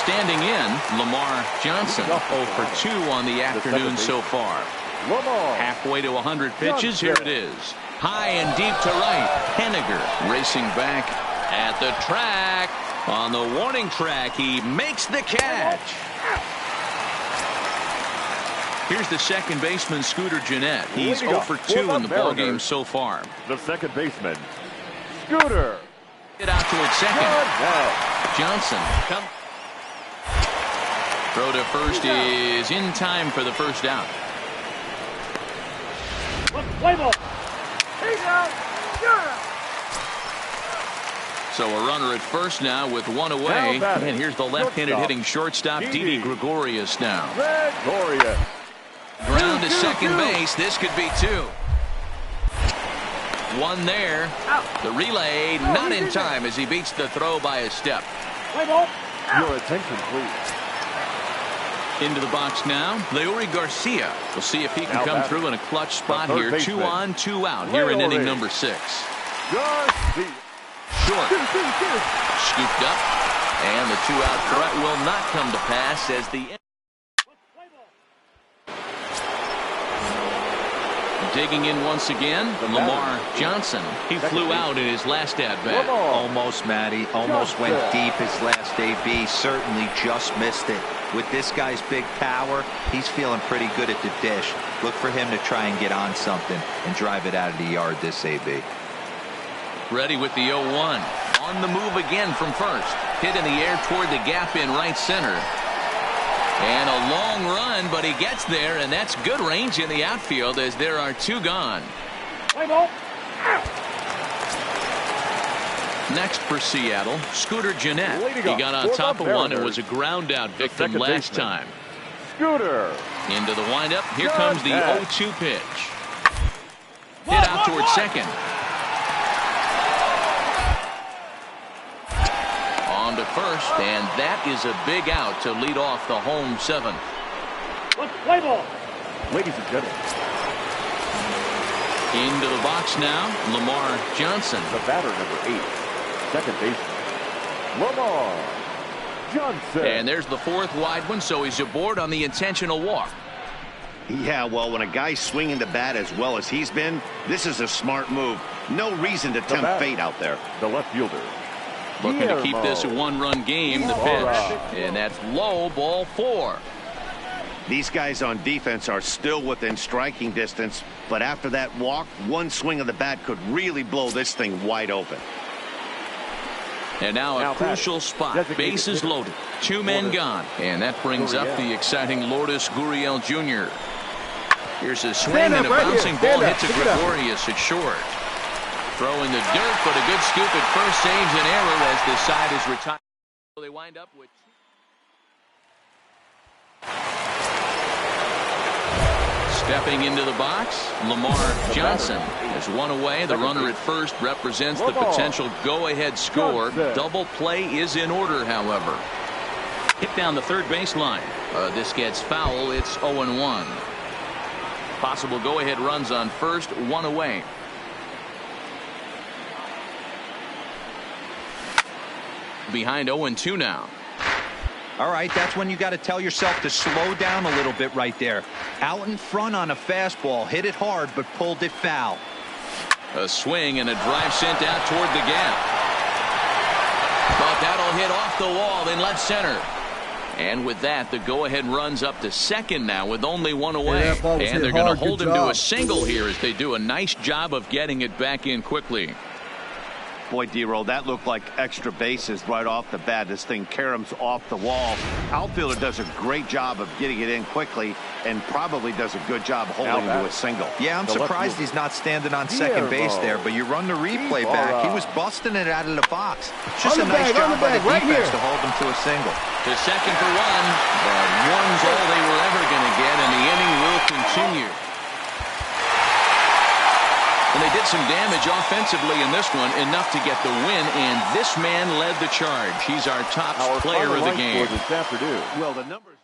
Standing in, Lamar Johnson. 0 for 2 on the afternoon so far. Lamar. Halfway to 100 pitches. Here it is. High and deep to right. Henniger racing back at the track. On the warning track, he makes the catch. Here's the second baseman, Scooter Gennett. He's 0 for 2 in the ballgame so far. The second baseman, Scooter. Get out towards second. Johnson. Come. Throw to first is in time for the first out. Let's play ball. He's out. You're out. So a runner at first now with one away. And here's the left-handed hitting shortstop, Didi Gregorius now. Ground to second base. This could be two. One there. The relay not in time as he beats the throw by a step. Your attention, please. Into the box now, Leury Garcia. We'll see if he can come through in a clutch spot here. 2 on, 2 out here in inning number 6. Garcia. Short. Scooped up. And the 2-out threat will not come to pass as the... Digging in once again, Lamar Johnson. He flew out in his last at-bat. Almost, Matty. Almost went deep his last AB. Certainly just missed it. With this guy's big power, he's feeling pretty good at the dish. Look for him to try and get on something and drive it out of the yard this AB. Ready with the 0-1. On the move again from first. Hit in the air toward the gap in right center. And a long run, but he gets there, and that's good range in the outfield as there are 2 gone. Next for Seattle, Scooter Gennett. He got on top of one and was a ground-out victim last time. Scooter. Into the windup. Here comes the 0-2 pitch. Hit out toward second. On to first, and that is a big out to lead off the home 7. Ladies and gentlemen. Into the box now, Lamar Johnson. The batter, number 8, second baseman, Lamar Johnson. And there's the 4th wide one, so he's aboard on the intentional walk. Yeah, well, when a guy's swinging the bat as well as he's been, this is a smart move. No reason to tempt fate out there. The left fielder. Looking to keep this a 1-run game. The pitch. And that's low, ball 4. These guys on defense are still within striking distance, but after that walk, one swing of the bat could really blow this thing wide open. And now a crucial spot. Bases loaded. 2 men gone. And that brings up the exciting Lourdes Gurriel Jr. Here's a swing and a bouncing ball hit to Gregorius at short. Throwing the dirt, but a good scoop at first saves an error as the side is retired. They wind up with... Stepping into the box, Lamar Johnson has one away. The runner at first represents the potential go-ahead score. Double play is in order, however. Hit down the third baseline. This gets foul. It's 0-1. Possible go-ahead runs on first, 1 away. Behind 0-2 now. All right, that's when you got to tell yourself to slow down a little bit right there. Out in front on a fastball, hit it hard, but pulled it foul. A swing and a drive sent out toward the gap. But that'll hit off the wall in left center. And with that, the go-ahead runs up to second now with only 1 away. And they're going to hold him to a single here as they do a nice job of getting it back in quickly. Boy, D-Roll, that looked like extra bases right off the bat. This thing caroms off the wall. Outfielder does a great job of getting it in quickly and probably does a good job holding to a single. Yeah, I'm surprised he's not standing on second base there, but you run the replay back. He was busting it out of the box. Just a nice job by the defense to hold him to a single. To second for 1, but 1's all they were ever going to get, and the inning will continue. And they did some damage offensively in this one, enough to get the win, and this man led the charge. He's our top player of the game. This afternoon. Well, the numbers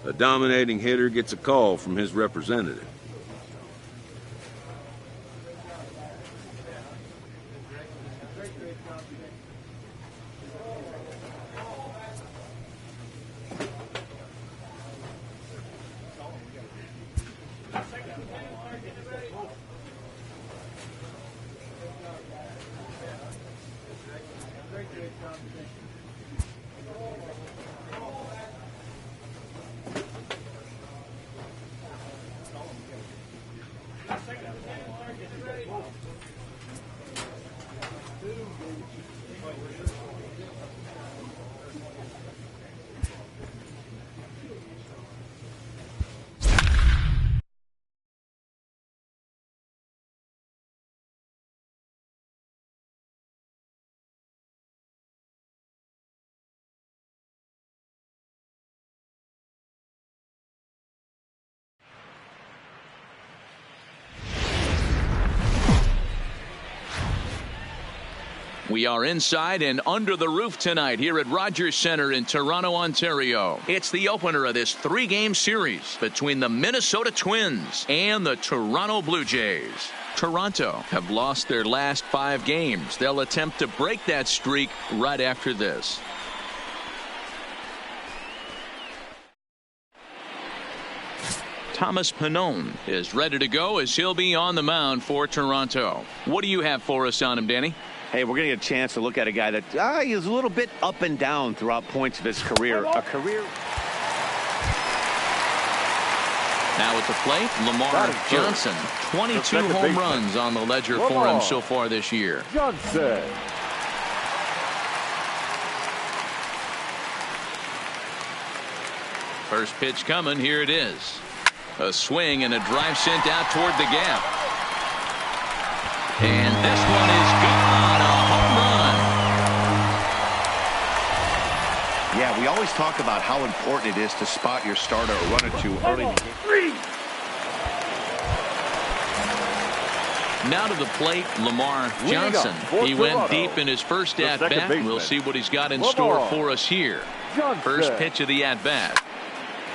A dominating hitter gets a call from his representative. We are inside and under the roof tonight here at Rogers Centre in Toronto, Ontario. It's the opener of this three-game series between the Minnesota Twins and the Toronto Blue Jays. Toronto have lost their last 5 games. They'll attempt to break that streak right after this. Thomas Pannone is ready to go as he'll be on the mound for Toronto. What do you have for us on him, Danny? Hey, we're going to get a chance to look at a guy that he's a little bit up and down throughout points of his career. Now at the plate, Lamar Johnson. 22 home runs on the ledger for him so far this year. Johnson. First pitch coming. Here it is. A swing and a drive sent out toward the gap. And this one is gone. A home run. Yeah, we always talk about how important it is to spot your starter or run it too early in the game. Now to the plate, Lamar Johnson. He went deep in his first at-bat. We'll see what he's got in store for us here. First pitch of the at-bat.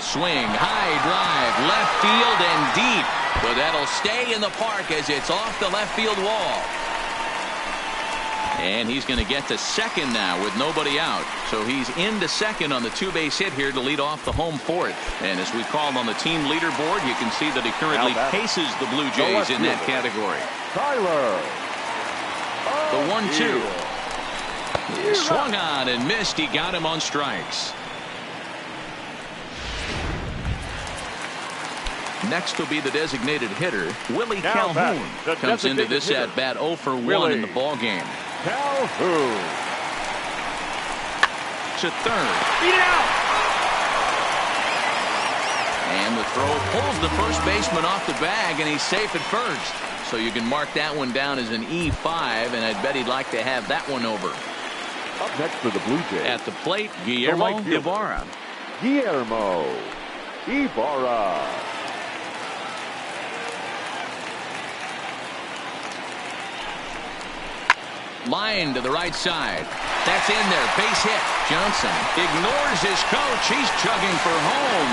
Swing, high drive, left field and deep. But that'll stay in the park as it's off the left field wall. And he's going to get to second now with nobody out. So he's into second on the 2-base hit here to lead off the home fourth. And as we call him on the team leaderboard, you can see that he currently paces the Blue Jays in that category. Tyler. The 1-2. He swung on and missed. He got him on strikes. Next will be the designated hitter, Willie Calhoun. Comes into this at-bat 0 for 1 in the ballgame. Calhoun. To third. Beat it out. And the throw pulls the first baseman off the bag, and he's safe at first. So you can mark that one down as an E5, and I'd bet he'd like to have that one over. Up next for the Blue Jays. At the plate, Guillermo Ibarra. Guillermo Ibarra. Line to the right side. That's in there. Base hit. Johnson ignores his coach. He's chugging for home.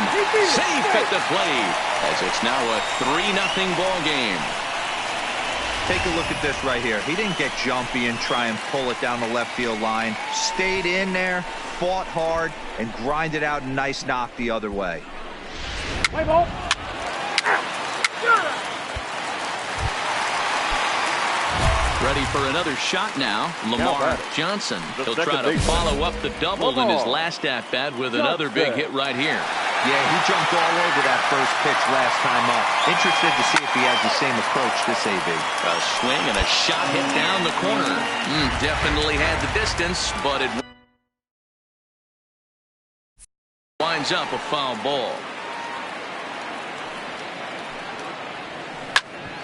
Safe at the plate as it's now a 3-0 ball game. Take a look at this right here. He didn't get jumpy and try and pull it down the left field line. Stayed in there, fought hard, and grinded out a nice knock the other way. Play ball. Ready for another shot now. Lamar Johnson. He'll try to follow up the double in his last at-bat with another big hit right here. Yeah, he jumped all over that first pitch last time up. Interested to see if he has the same approach this AB. A swing and a shot hit down the corner. Definitely had the distance, but it winds up a foul ball.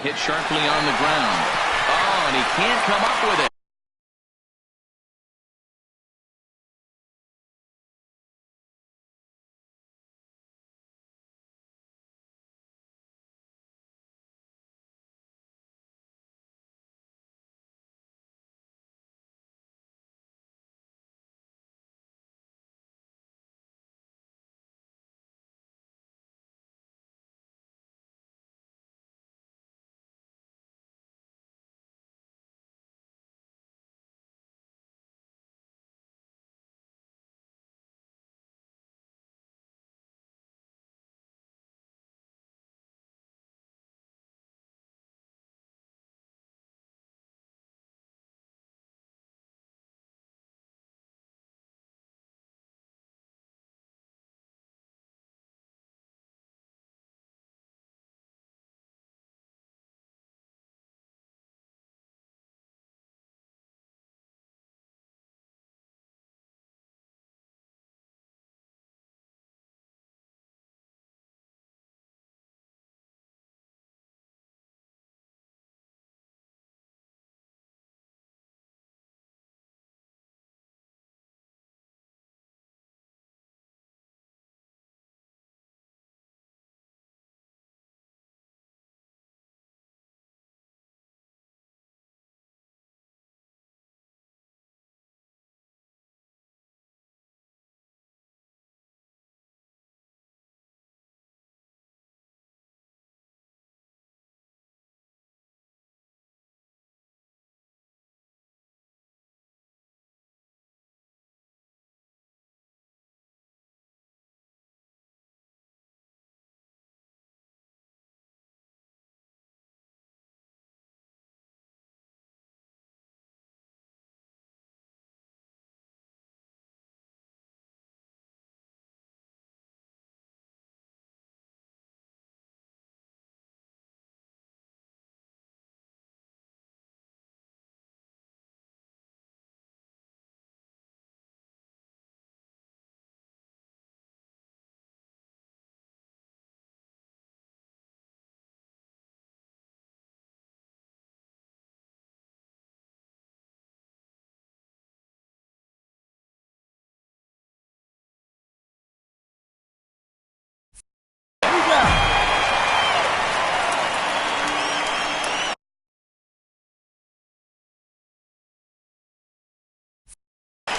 Hit sharply on the ground. Oh, and he can't come up with it.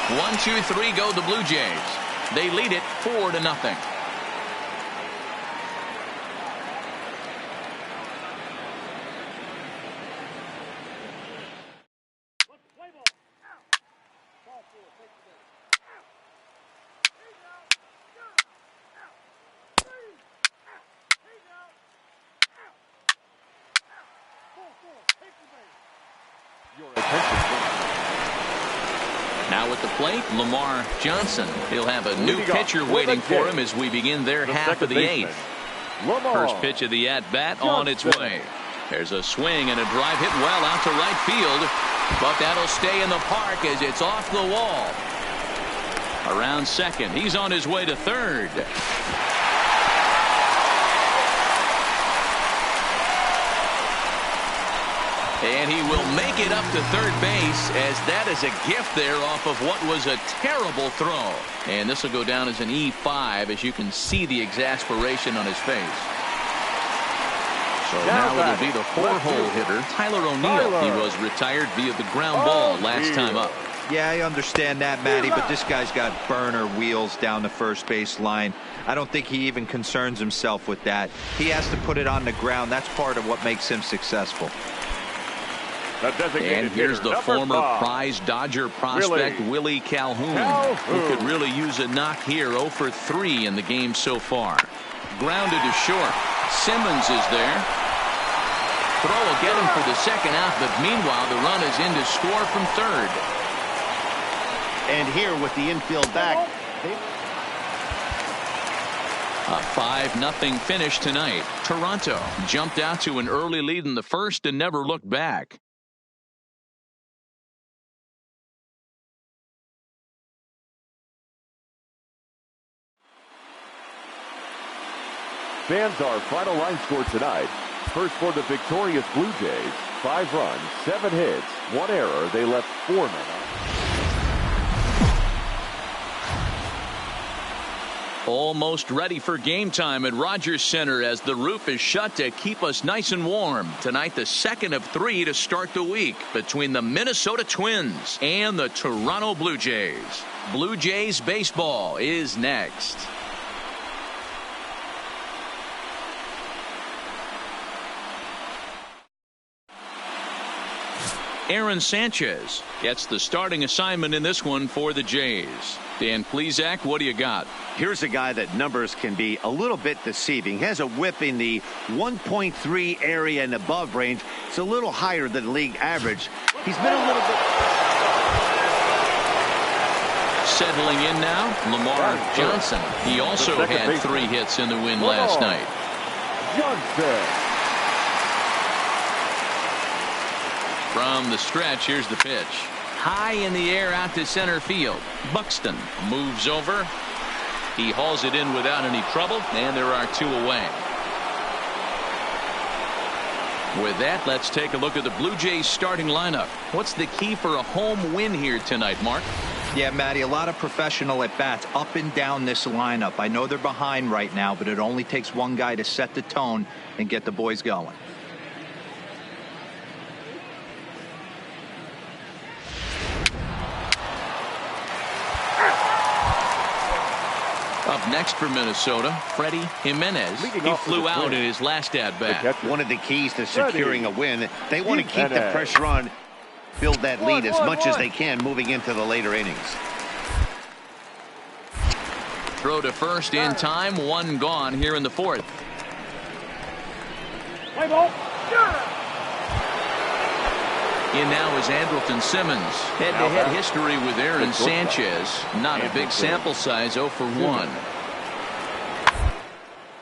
One, two, three go the Blue Jays. They lead it 4-0. Now at the plate, Lamar Johnson. He'll have a new pitcher waiting for him as we begin their half of the eighth. First pitch of the at-bat on its way. There's a swing and a drive hit well out to right field, but that'll stay in the park as it's off the wall. Around second, he's on his way to third. And he will make it up to third base, as that is a gift there off of what was a terrible throw. And this will go down as an E5, as you can see the exasperation on his face. So now it'll be the four-hole hitter, Tyler O'Neill. He was retired via the ground ball last time up. Yeah, I understand that, Matty, but this guy's got burner wheels down the first base line. I don't think he even concerns himself with that. He has to put it on the ground. That's part of what makes him successful. And here's the former prize Dodger prospect, Willie Calhoun, who could really use a knock here. 0 for 3 in the game so far. Grounded to short. Simmons is there. throw will get him for the second out, but meanwhile, the run is in to score from third. And here with the infield back. A 5-0 finish tonight. Toronto jumped out to an early lead in the first and never looked back. Fans, our final line score tonight. First for the victorious Blue Jays, 5 runs, 7 hits, 1 error. They left 4 men on. Almost ready for game time at Rogers Center as the roof is shut to keep us nice and warm. Tonight, the second of 3 to start the week between the Minnesota Twins and the Toronto Blue Jays. Blue Jays baseball is next. Aaron Sanchez gets the starting assignment in this one for the Jays. Dan Plesac, what do you got? Here's a guy that numbers can be a little bit deceiving. He has a whip in the 1.3 area and above range. It's a little higher than league average. He's been a little bit... Settling in now, Lamar Johnson. He also had 3 hits in the win last night. Johnson. From the stretch, here's the pitch. High in the air out to center field. Buxton moves over. He hauls it in without any trouble, and there are 2 away. With that, let's take a look at the Blue Jays starting lineup. What's the key for a home win here tonight, Mark? Yeah, Matty, a lot of professional at-bats up and down this lineup. I know they're behind right now, but it only takes one guy to set the tone and get the boys going. Up next for Minnesota, Freddie Jimenez. He flew out in his last at-bat. One of the keys to securing a win, they want to keep the pressure on, build that lead as much as they can moving into the later innings. Throw to first in time, 1 gone here in the 4th. Play ball. In now is Andrelton Simmons. Head-to-head history with Aaron Sanchez. Not a big sample size, 0 for 1.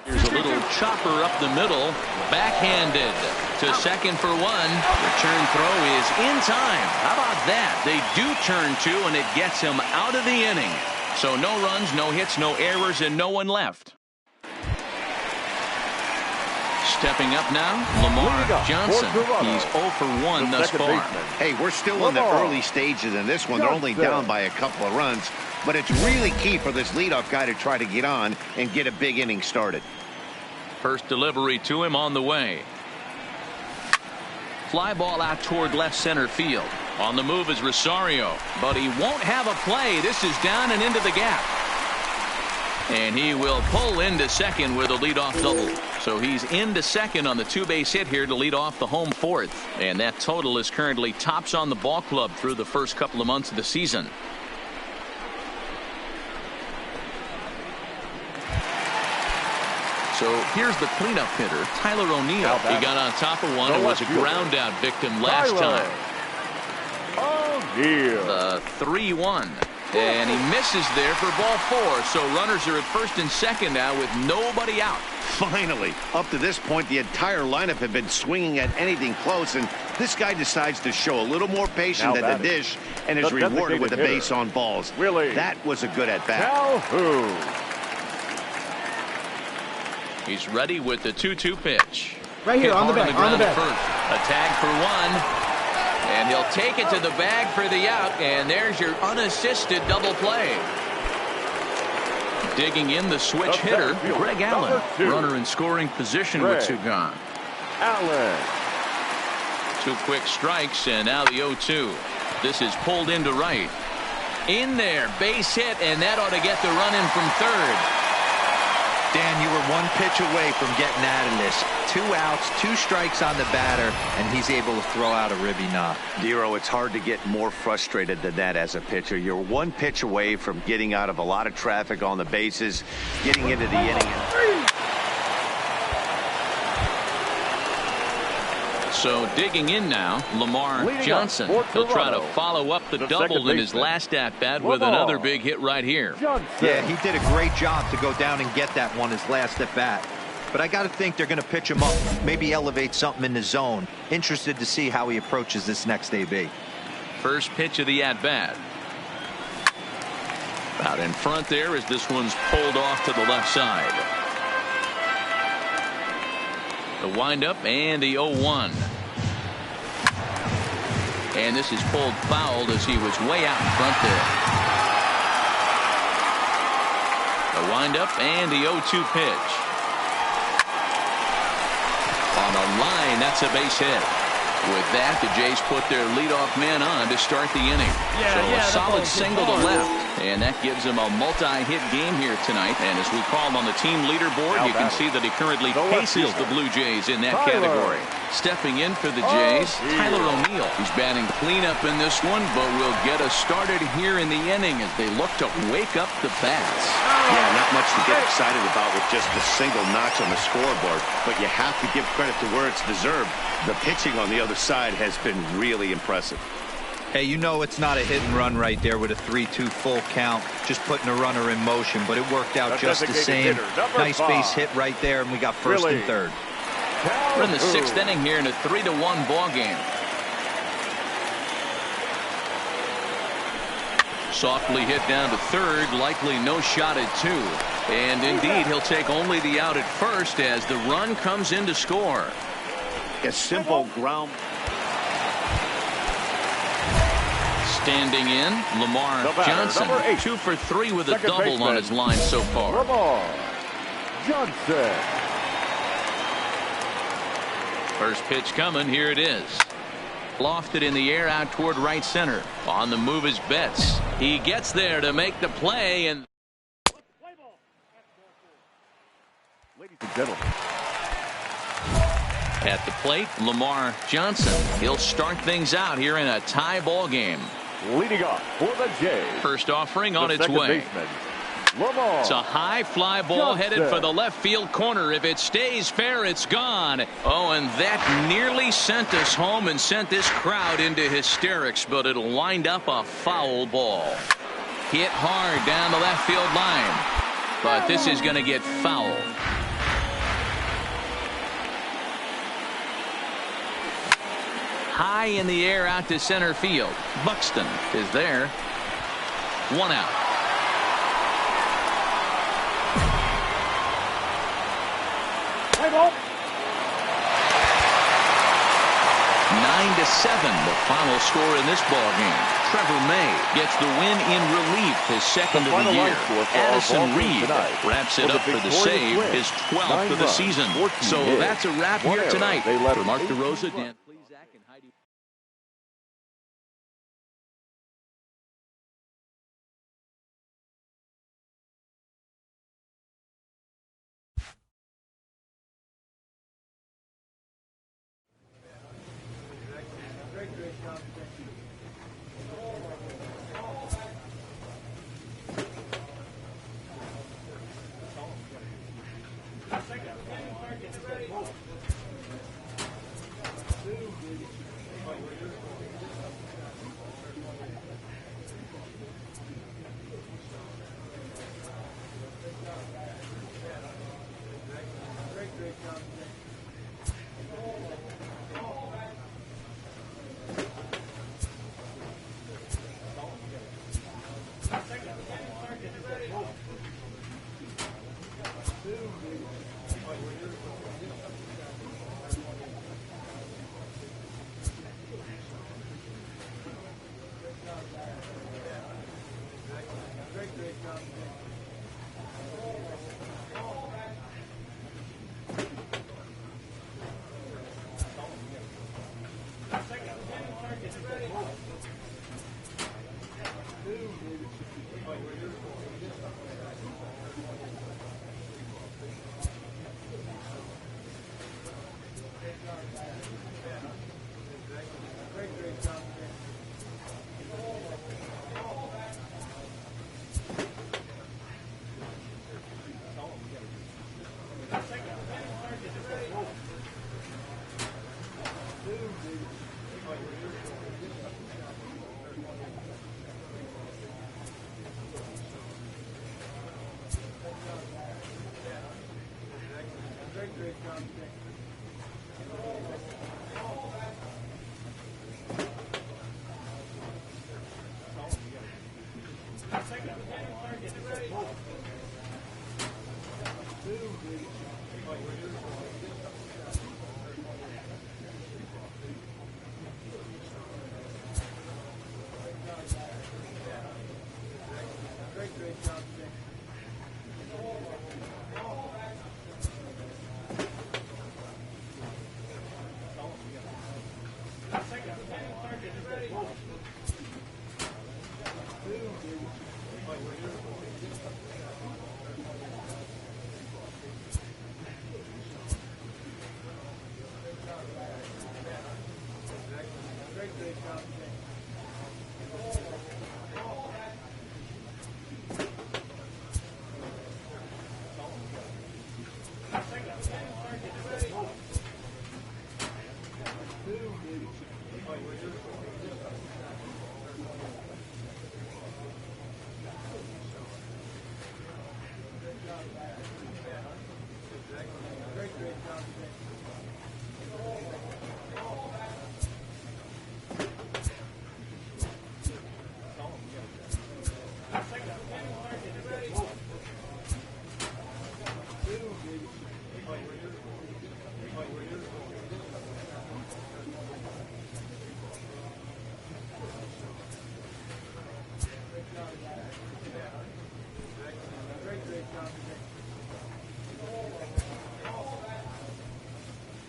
Here's a little chopper up the middle. Backhanded to second for 1. Return throw is in time. How about that? They do turn 2, and it gets him out of the inning. So no runs, no hits, no errors, and no one left. Stepping up now, Lamar Johnson. He's 0 for 1 thus far. Hey, we're still in the early stages in this one. They're only down by a couple of runs, but it's really key for this leadoff guy to try to get on and get a big inning started. First delivery to him on the way. Fly ball out toward left center field. On the move is Rosario, but he won't have a play. This is down and into the gap. And he will pull into second with a leadoff double. So he's into second on the 2-base hit here to lead off the home 4th. And that total is currently tops on the ball club through the first couple of months of the season. So here's the cleanup hitter, Tyler O'Neill. He got on top of one and was a ground out victim last time. The 3-1. And he misses there for ball 4. So runners are at first and second now with nobody out. Finally, up to this point, the entire lineup had been swinging at anything close, and this guy decides to show a little more patience at the dish and is rewarded with a base on balls. That was a good at-bat. He's ready with the 2-2 pitch. Right here, on the back, on the back. A tag for 1. And he'll take it to the bag for the out, and there's your unassisted double play. Digging in the switch hitter, Greg Allen. Runner in scoring position with 2 gone. Allen. 2 quick strikes, and now the 0-2. This is pulled into right. In there, base hit, and that ought to get the run in from third. Dan, you were 1 pitch away from getting out of this. 2 outs, 2 strikes on the batter, and he's able to throw out a ribby knock. Dero, it's hard to get more frustrated than that as a pitcher. You're 1 pitch away from getting out of a lot of traffic on the bases, getting into the inning. So digging in now, Lamar Johnson. He'll try to follow up the double in his last at-bat with another big hit right here. Yeah, he did a great job to go down and get that one his last at-bat. But I got to think they're going to pitch him up, maybe elevate something in the zone. Interested to see how he approaches this next AB. First pitch of the at-bat. Out in front there as this one's pulled off to the left side. The windup and the 0-1. And this is pulled fouled as he was way out in front there. The windup and the 0-2 pitch. On the line, that's a base hit. With that, the Jays put their leadoff man on to start the inning. So a solid single to left, and that gives him a multi-hit game here tonight. And as we call him on the team leaderboard, you can see that he currently paces the Blue Jays in that category. Stepping in for the Jays, Tyler O'Neill. He's batting cleanup in this one, but will get us started here in the inning as they look to wake up the bats. Yeah, not much to get excited about with just a single notch on the scoreboard, but you have to give credit to where it's deserved. The pitching on the other side has been really impressive. Hey, you know it's not a hit and run right there with a 3-2 full count, just putting a runner in motion, but it worked out just the same. Nice base hit right there, and we got first and third. We're in the sixth inning here in a 3-1 ball game. Softly hit down to third, likely no shot at two. And indeed, he'll take only the out at first as the run comes in to score. A simple ground. Standing in, Lamar Johnson, 2 for 3 with a double on his line so far. Lamar Johnson. First pitch coming, here it is. Lofted in the air out toward right center. On the move is Betts. He gets there to make the play, and Ladies and gentlemen, at the plate, Lamar Johnson. He'll start things out here in a tie ball game. leading off for the Jays. First offering on the its way. Baseman, Lamar It's a high fly ball Johnson. headed for the left field corner. If it stays fair, it's gone. Oh, and that nearly sent us home and sent this crowd into hysterics, but it'll wind up a foul ball. Hit hard down the left field line, but this is going to get fouled. High in the air out to center field. Buxton is there. One out. 9-7, the final score in this ball game. Trevor May gets the win in relief, his second of the year. Addison Reed wraps it up for the save, his 12th of the season. So that's a wrap here tonight. For Mark DeRosa, Dan Plesac, and Heidi.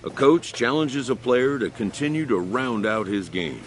A coach challenges a player to continue to round out his game.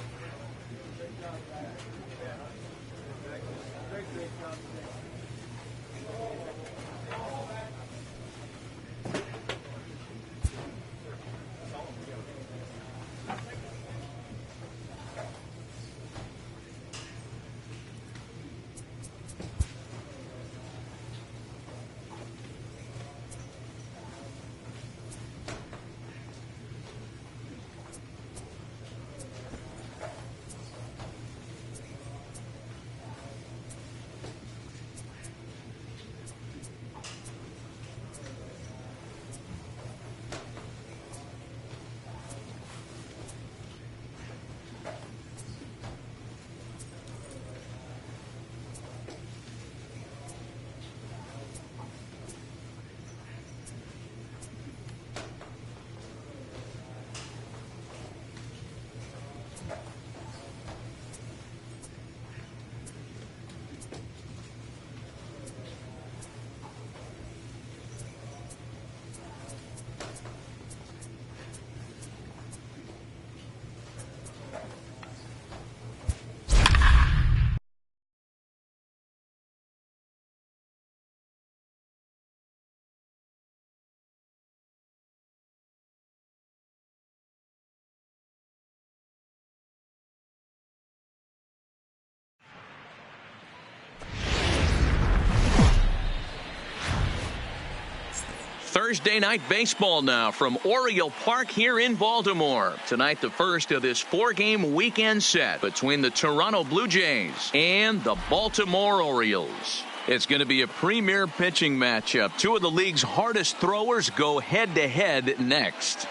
Thursday night baseball now from Oriole Park here in Baltimore. Tonight, the first of this four-game weekend set between the Toronto Blue Jays and the Baltimore Orioles. It's going to be a premier pitching matchup. Two of the league's hardest throwers go head-to-head next.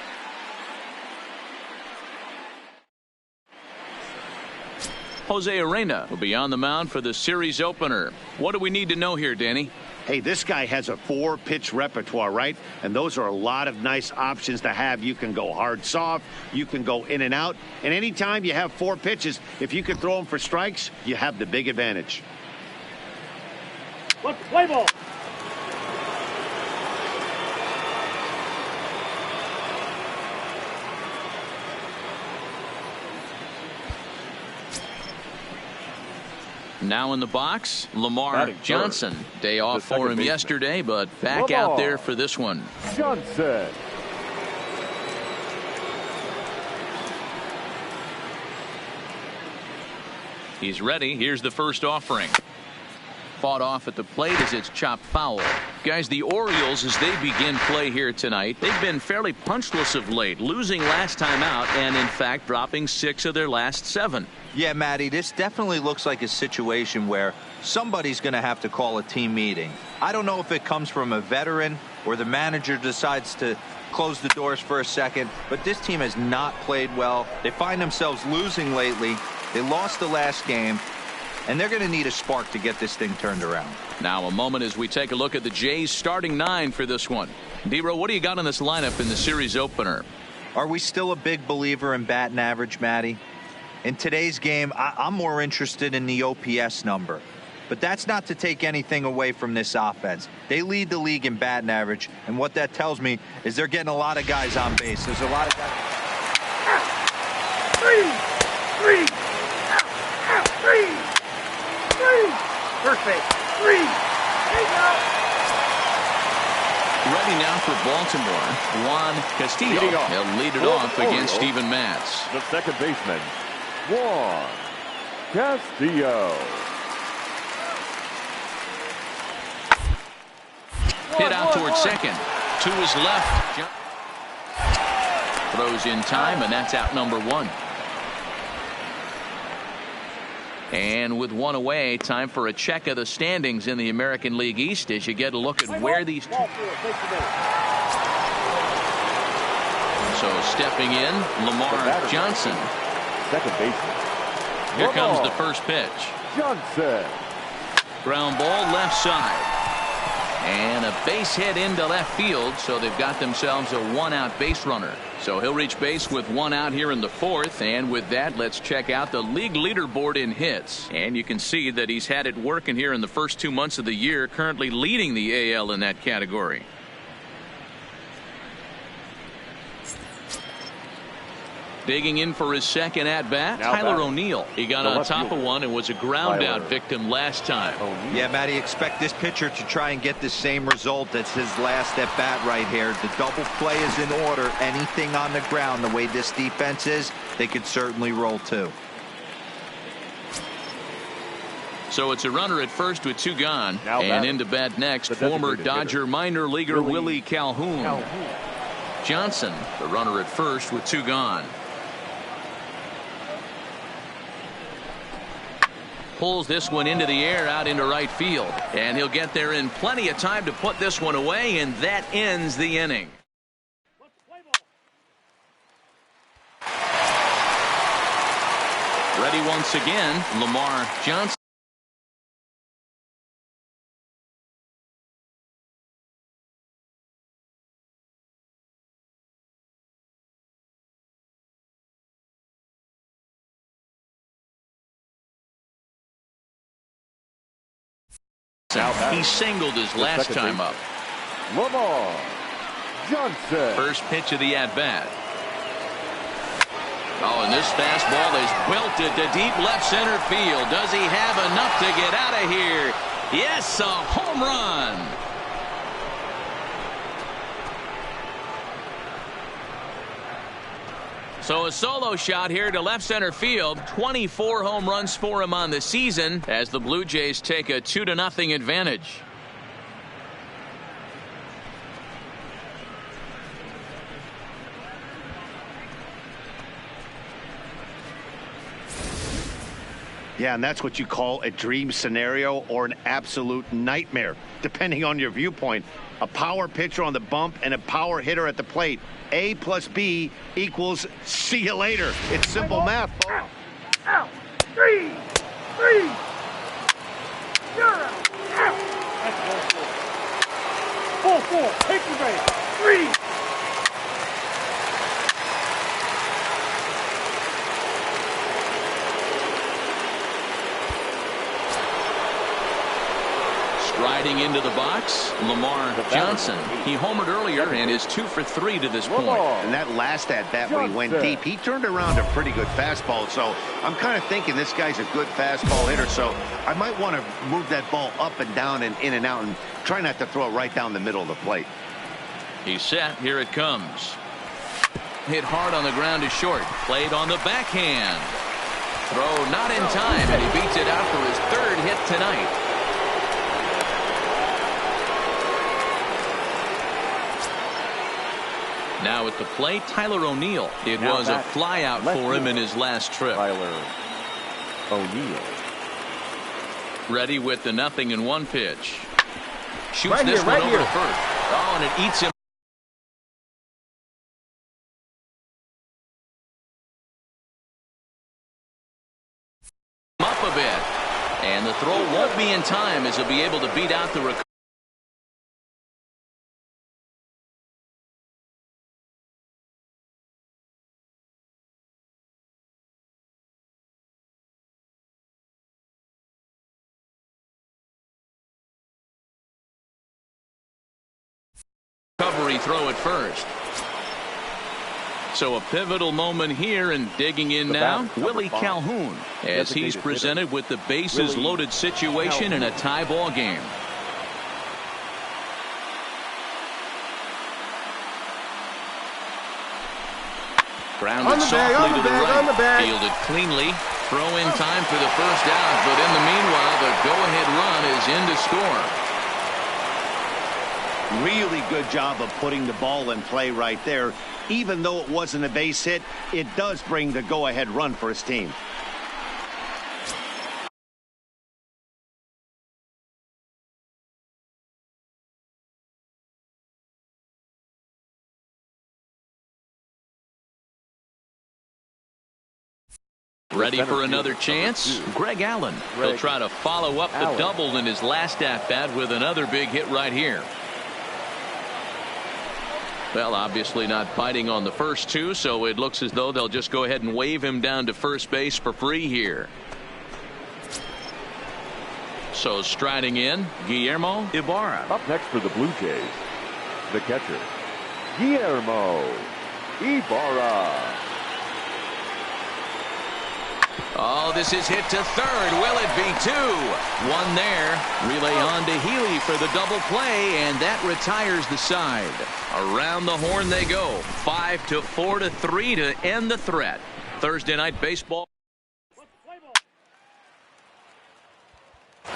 Jose Arena will be on the mound for the series opener. What do we need to know here, Danny? Hey, this guy has a 4-pitch repertoire, right? And those are a lot of nice options to have. You can go hard, soft. You can go in and out. And anytime you have 4 pitches, if you can throw them for strikes, you have the big advantage. Let's play ball. Now in the box, Lamar Johnson. Day off for him yesterday, but back out there for this one. Johnson. He's ready. Here's the first offering. Fought off at the plate as it's chopped foul. Guys, the Orioles, as they begin play here tonight, they've been fairly punchless of late, losing last time out and, in fact, dropping 6 of their last 7. Yeah, Matty, this definitely looks like a situation where somebody's going to have to call a team meeting. I don't know if it comes from a veteran or the manager decides to close the doors for a second, but this team has not played well. They find themselves losing lately. They lost the last game, and they're going to need a spark to get this thing turned around. Now a moment as we take a look at the Jays starting 9 for this one. Dero, what do you got in this lineup in the series opener? Are we still a big believer in batting average, Matty? In today's game, I'm more interested in the OPS number. But that's not to take anything away from this offense. They lead the league in batting average, and what that tells me is they're getting a lot of guys on base. There's a lot of guys. Three. First base. 3. He's out. Ready now for Baltimore, Juan Castillo. He'll lead it off against Steven Matz. The second baseman, Juan Castillo. Hit out towards second. To his left. Throws in time, and that's out number 1. And with 1 away, time for a check of the standings in the American League East as you get a look at where these two. So stepping in, Lamar Johnson. Second baseman. Here comes the first pitch. Johnson. Ground ball left side. And a base hit into left field, so they've got themselves a 1-out base runner. So he'll reach base with 1 out here in the 4th. And with that, let's check out the league leaderboard in hits. And you can see that he's had it working here in the first 2 months of the year, currently leading the AL in that category. Digging in for his second at-bat, Tyler O'Neill. He got on top of one and was a ground-out victim last time. Yeah, Matty, expect this pitcher to try and get the same result as his last at-bat right here. The double play is in order. Anything on the ground, the way this defense is, they could certainly roll too. So it's a runner at first with 2 gone. And into bat next, former Dodger minor leaguer Willie Calhoun. Johnson, the runner at first with 2 gone. Pulls this one into the air out into right field. And he'll get there in plenty of time to put this one away, and that ends the inning. Ready once again, Lamar Johnson. He singled his last time up. Lamar Johnson. First pitch of the at-bat. Oh, and this fastball is belted to deep left center field. Does he have enough to get out of here? Yes, a home run. So a solo shot here to left center field. 24 home runs for him on the season as the Blue Jays take a 2-0 advantage. Yeah, and that's what you call a dream scenario or an absolute nightmare, depending on your viewpoint. A power pitcher on the bump and a power hitter at the plate. A plus B equals see you later. It's simple math, folks. Out. 3. 3. You're out. Out. That's 4. Take the base. 3. Riding into the box, Lamar Johnson. He homered earlier and is 2 for 3 to this point. And that last at-bat when he went deep, he turned around a pretty good fastball. So I'm kind of thinking this guy's a good fastball hitter. So I might want to move that ball up and down and in and out and try not to throw it right down the middle of the plate. He's set. Here it comes. Hit hard on the ground to short. Played on the backhand. Throw not in time, and he beats it out for his 3rd hit tonight. Now at the plate, Tyler O'Neill. It was a flyout for him in his last trip. Tyler O'Neill. Ready with the 0-1 pitch. Shoots this one over to first. Oh, and it eats him up a bit. And the throw won't be in time as he'll be able to beat out the recovery. Recovery throw at first. So a pivotal moment here, and digging in now, Willie Calhoun, as he's presented with the bases loaded situation in a tie ball game. Grounded softly to the right, fielded cleanly. Throw in time for the first out, but in the meanwhile, the go-ahead run is in to score. Really good job of putting the ball in play right there. Even though it wasn't a base hit, it does bring the go-ahead run for his team. Ready for another chance? Greg Allen. He'll try to follow up the double in his last at-bat with another big hit right here. Well, obviously not biting on the first two, so it looks as though they'll just go ahead and wave him down to first base for free here. So striding in, Guillermo Ibarra. Up next for the Blue Jays, the catcher, Guillermo Ibarra. Oh, this is hit to third. Will it be two? One there. Relay on to Healy for the double play, and that retires the side. Around the horn they go. 5-4-3 to end the threat. Thursday night baseball. You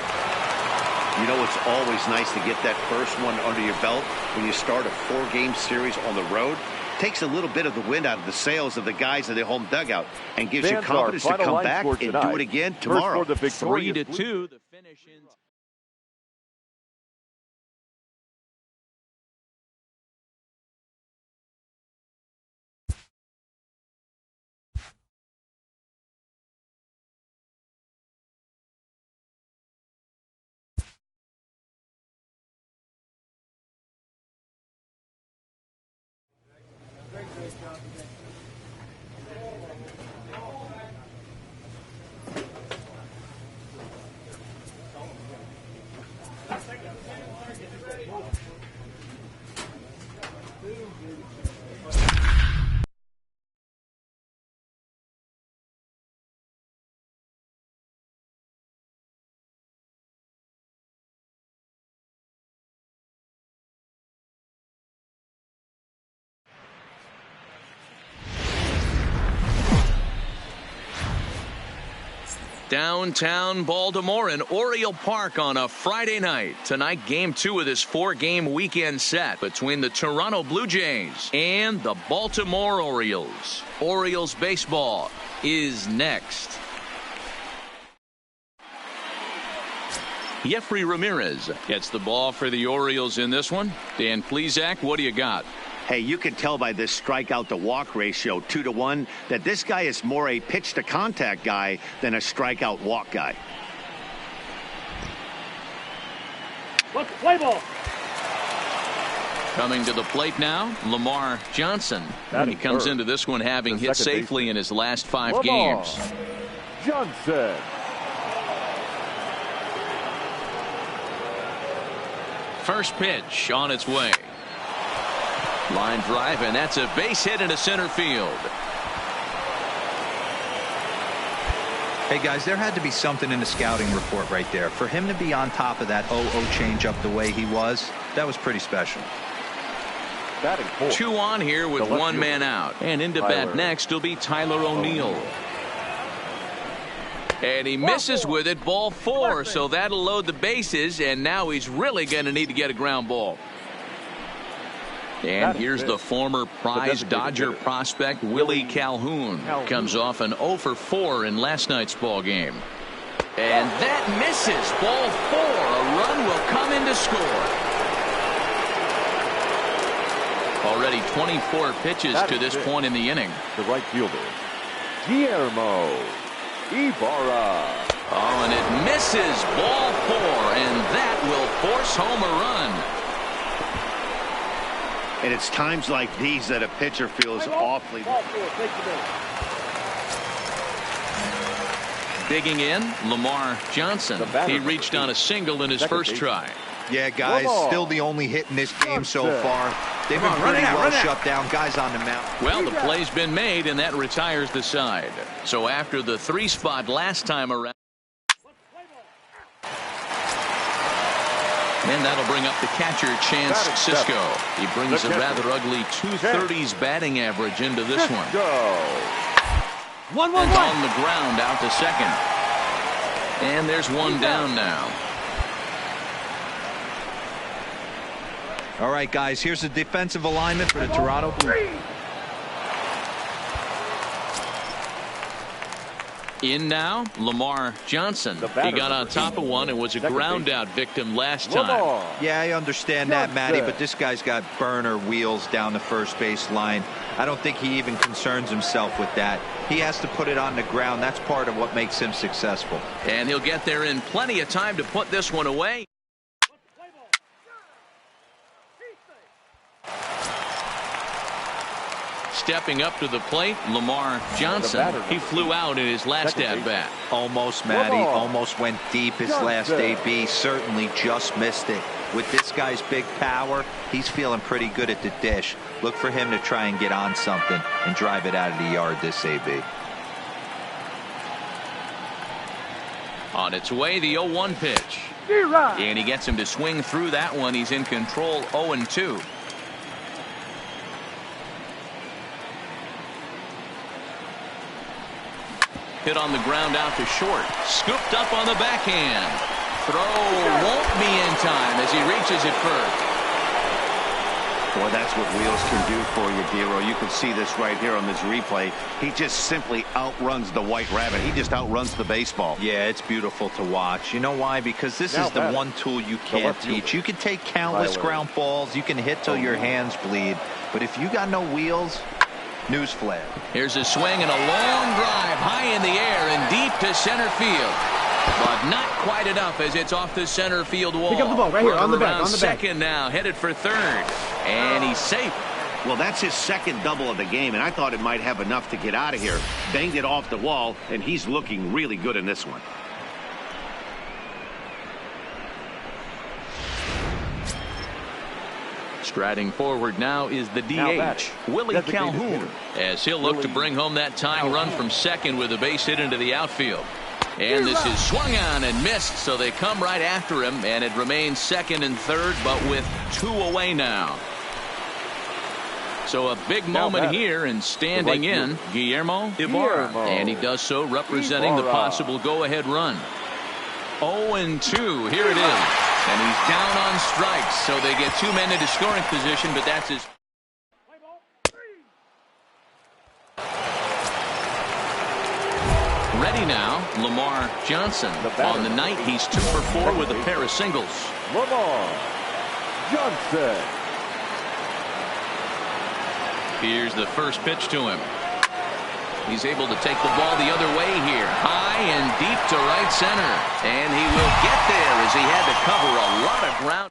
know, it's always nice to get that first one under your belt when you start a 4-game series on the road. Takes a little bit of the wind out of the sails of the guys in the home dugout and gives you confidence to come back and do it again tomorrow. 3-2, the finish in. Downtown Baltimore and Oriole Park on a Friday night. Tonight, game 2 of this 4-game weekend set between the Toronto Blue Jays and the Baltimore Orioles. Orioles baseball is next. Jeffrey Ramirez gets the ball for the Orioles in this one. Dan Plesac, what do you got? Hey, you can tell by this strikeout to walk ratio 2-to-1 that this guy is more a pitch to contact guy than a strikeout walk guy. Play ball. Coming to the plate now, Lamar Johnson. He comes into this one having hit safely in his last 5 games. Johnson. First pitch on its way. Line drive, and that's a base hit into center field. Hey, guys, there had to be something in the scouting report right there. For him to be on top of that 0-0 changeup the way he was, that was pretty special. 2 on here with 1 man out. And into bat next will be Tyler O'Neill. And he misses with it, ball 4, so that'll load the bases, and now he's really going to need to get a ground ball. And here's the former prize Dodger prospect Willie Calhoun. Comes off an 0 for 4 in last night's ball game. And that misses. Ball 4. A run will come in to score. Already 24 pitches to this point in the inning. The right fielder, Guillermo Ibarra. Oh, and it misses. Ball 4. And that will force home a run. And it's times like these that a pitcher feels awfully. Digging in, Lamar Johnson. He reached on a single in his first try. Yeah, guys, still the only hit in this game so far. They've been pretty well shut down. Guys on the mound. Well, the play's been made, and that retires the side. So after the 3 spot last time around, and that'll bring up the catcher, Chance Cisco. He brings a rather ugly 230s batting average into this one. And on the ground out to second. And there's one down now. All right, guys, here's the defensive alignment for the Toronto Blue. In now, Lamar Johnson. He got on top of one and was a ground out victim last time. Yeah, I understand that, Matty, but this guy's got burner wheels down the first base line. I don't think he even concerns himself with that. He has to put it on the ground. That's part of what makes him successful. And he'll get there in plenty of time to put this one away. Stepping up to the plate, Lamar Johnson. He flew out in his last at-bat. Almost, Matty. Almost went deep his last AB. Certainly just missed it. With this guy's big power, he's feeling pretty good at the dish. Look for him to try and get on something and drive it out of the yard this AB. On its way, the 0-1 pitch. And he gets him to swing through that one. He's in control, 0-2. Hit on the ground out to short. Scooped up on the backhand. Throw won't be in time as he reaches it first. Boy, that's what wheels can do for you, Dero. You can see this right here on this replay. He just simply outruns the White Rabbit. He just outruns the baseball. Yeah, it's beautiful to watch. You know why? Because this is the one tool you can't teach. You can take countless ground balls. You can hit till your hands bleed. But if you got no wheels, newsflash. Here's a swing and a long drive high in the air and deep to center field. But not quite enough as it's off the center field wall. Pick up the ball right here on the back. On the second now, headed for third. And he's safe. Well, that's his second double of the game, and I thought it might have enough to get out of here. Banged it off the wall, and he's looking really good in this one. Striding forward now is the DH, Willie Calhoun, as he'll look to bring home that tying run from second with a base hit into the outfield. And this is swung on and missed, so they come right after him, and it remains second and third, but with 2 away now. So a big moment here, and standing in, Guillermo Ibarra. And he does so representing the possible go-ahead run. 0-2, here it is. And he's down on strikes, so they get 2 men into scoring position, but that's his. Ready now, Lamar Johnson. On the night, he's 2 for 4 with a pair of singles. Lamar Johnson. Here's the first pitch to him. He's able to take the ball the other way here. High and deep to right center. And he will get there as he had to cover a lot of ground.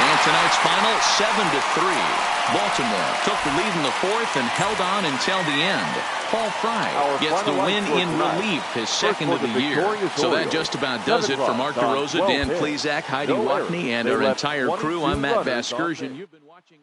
And tonight's final, 7-3. Baltimore took the lead in the 4th and held on until the end. Paul Fry gets the win in relief, his second of the year. So that just about does it for Mark DeRosa, Dan Plezak, Heidi Watney, and our entire crew. I'm Matt Vasgersian. You've been watching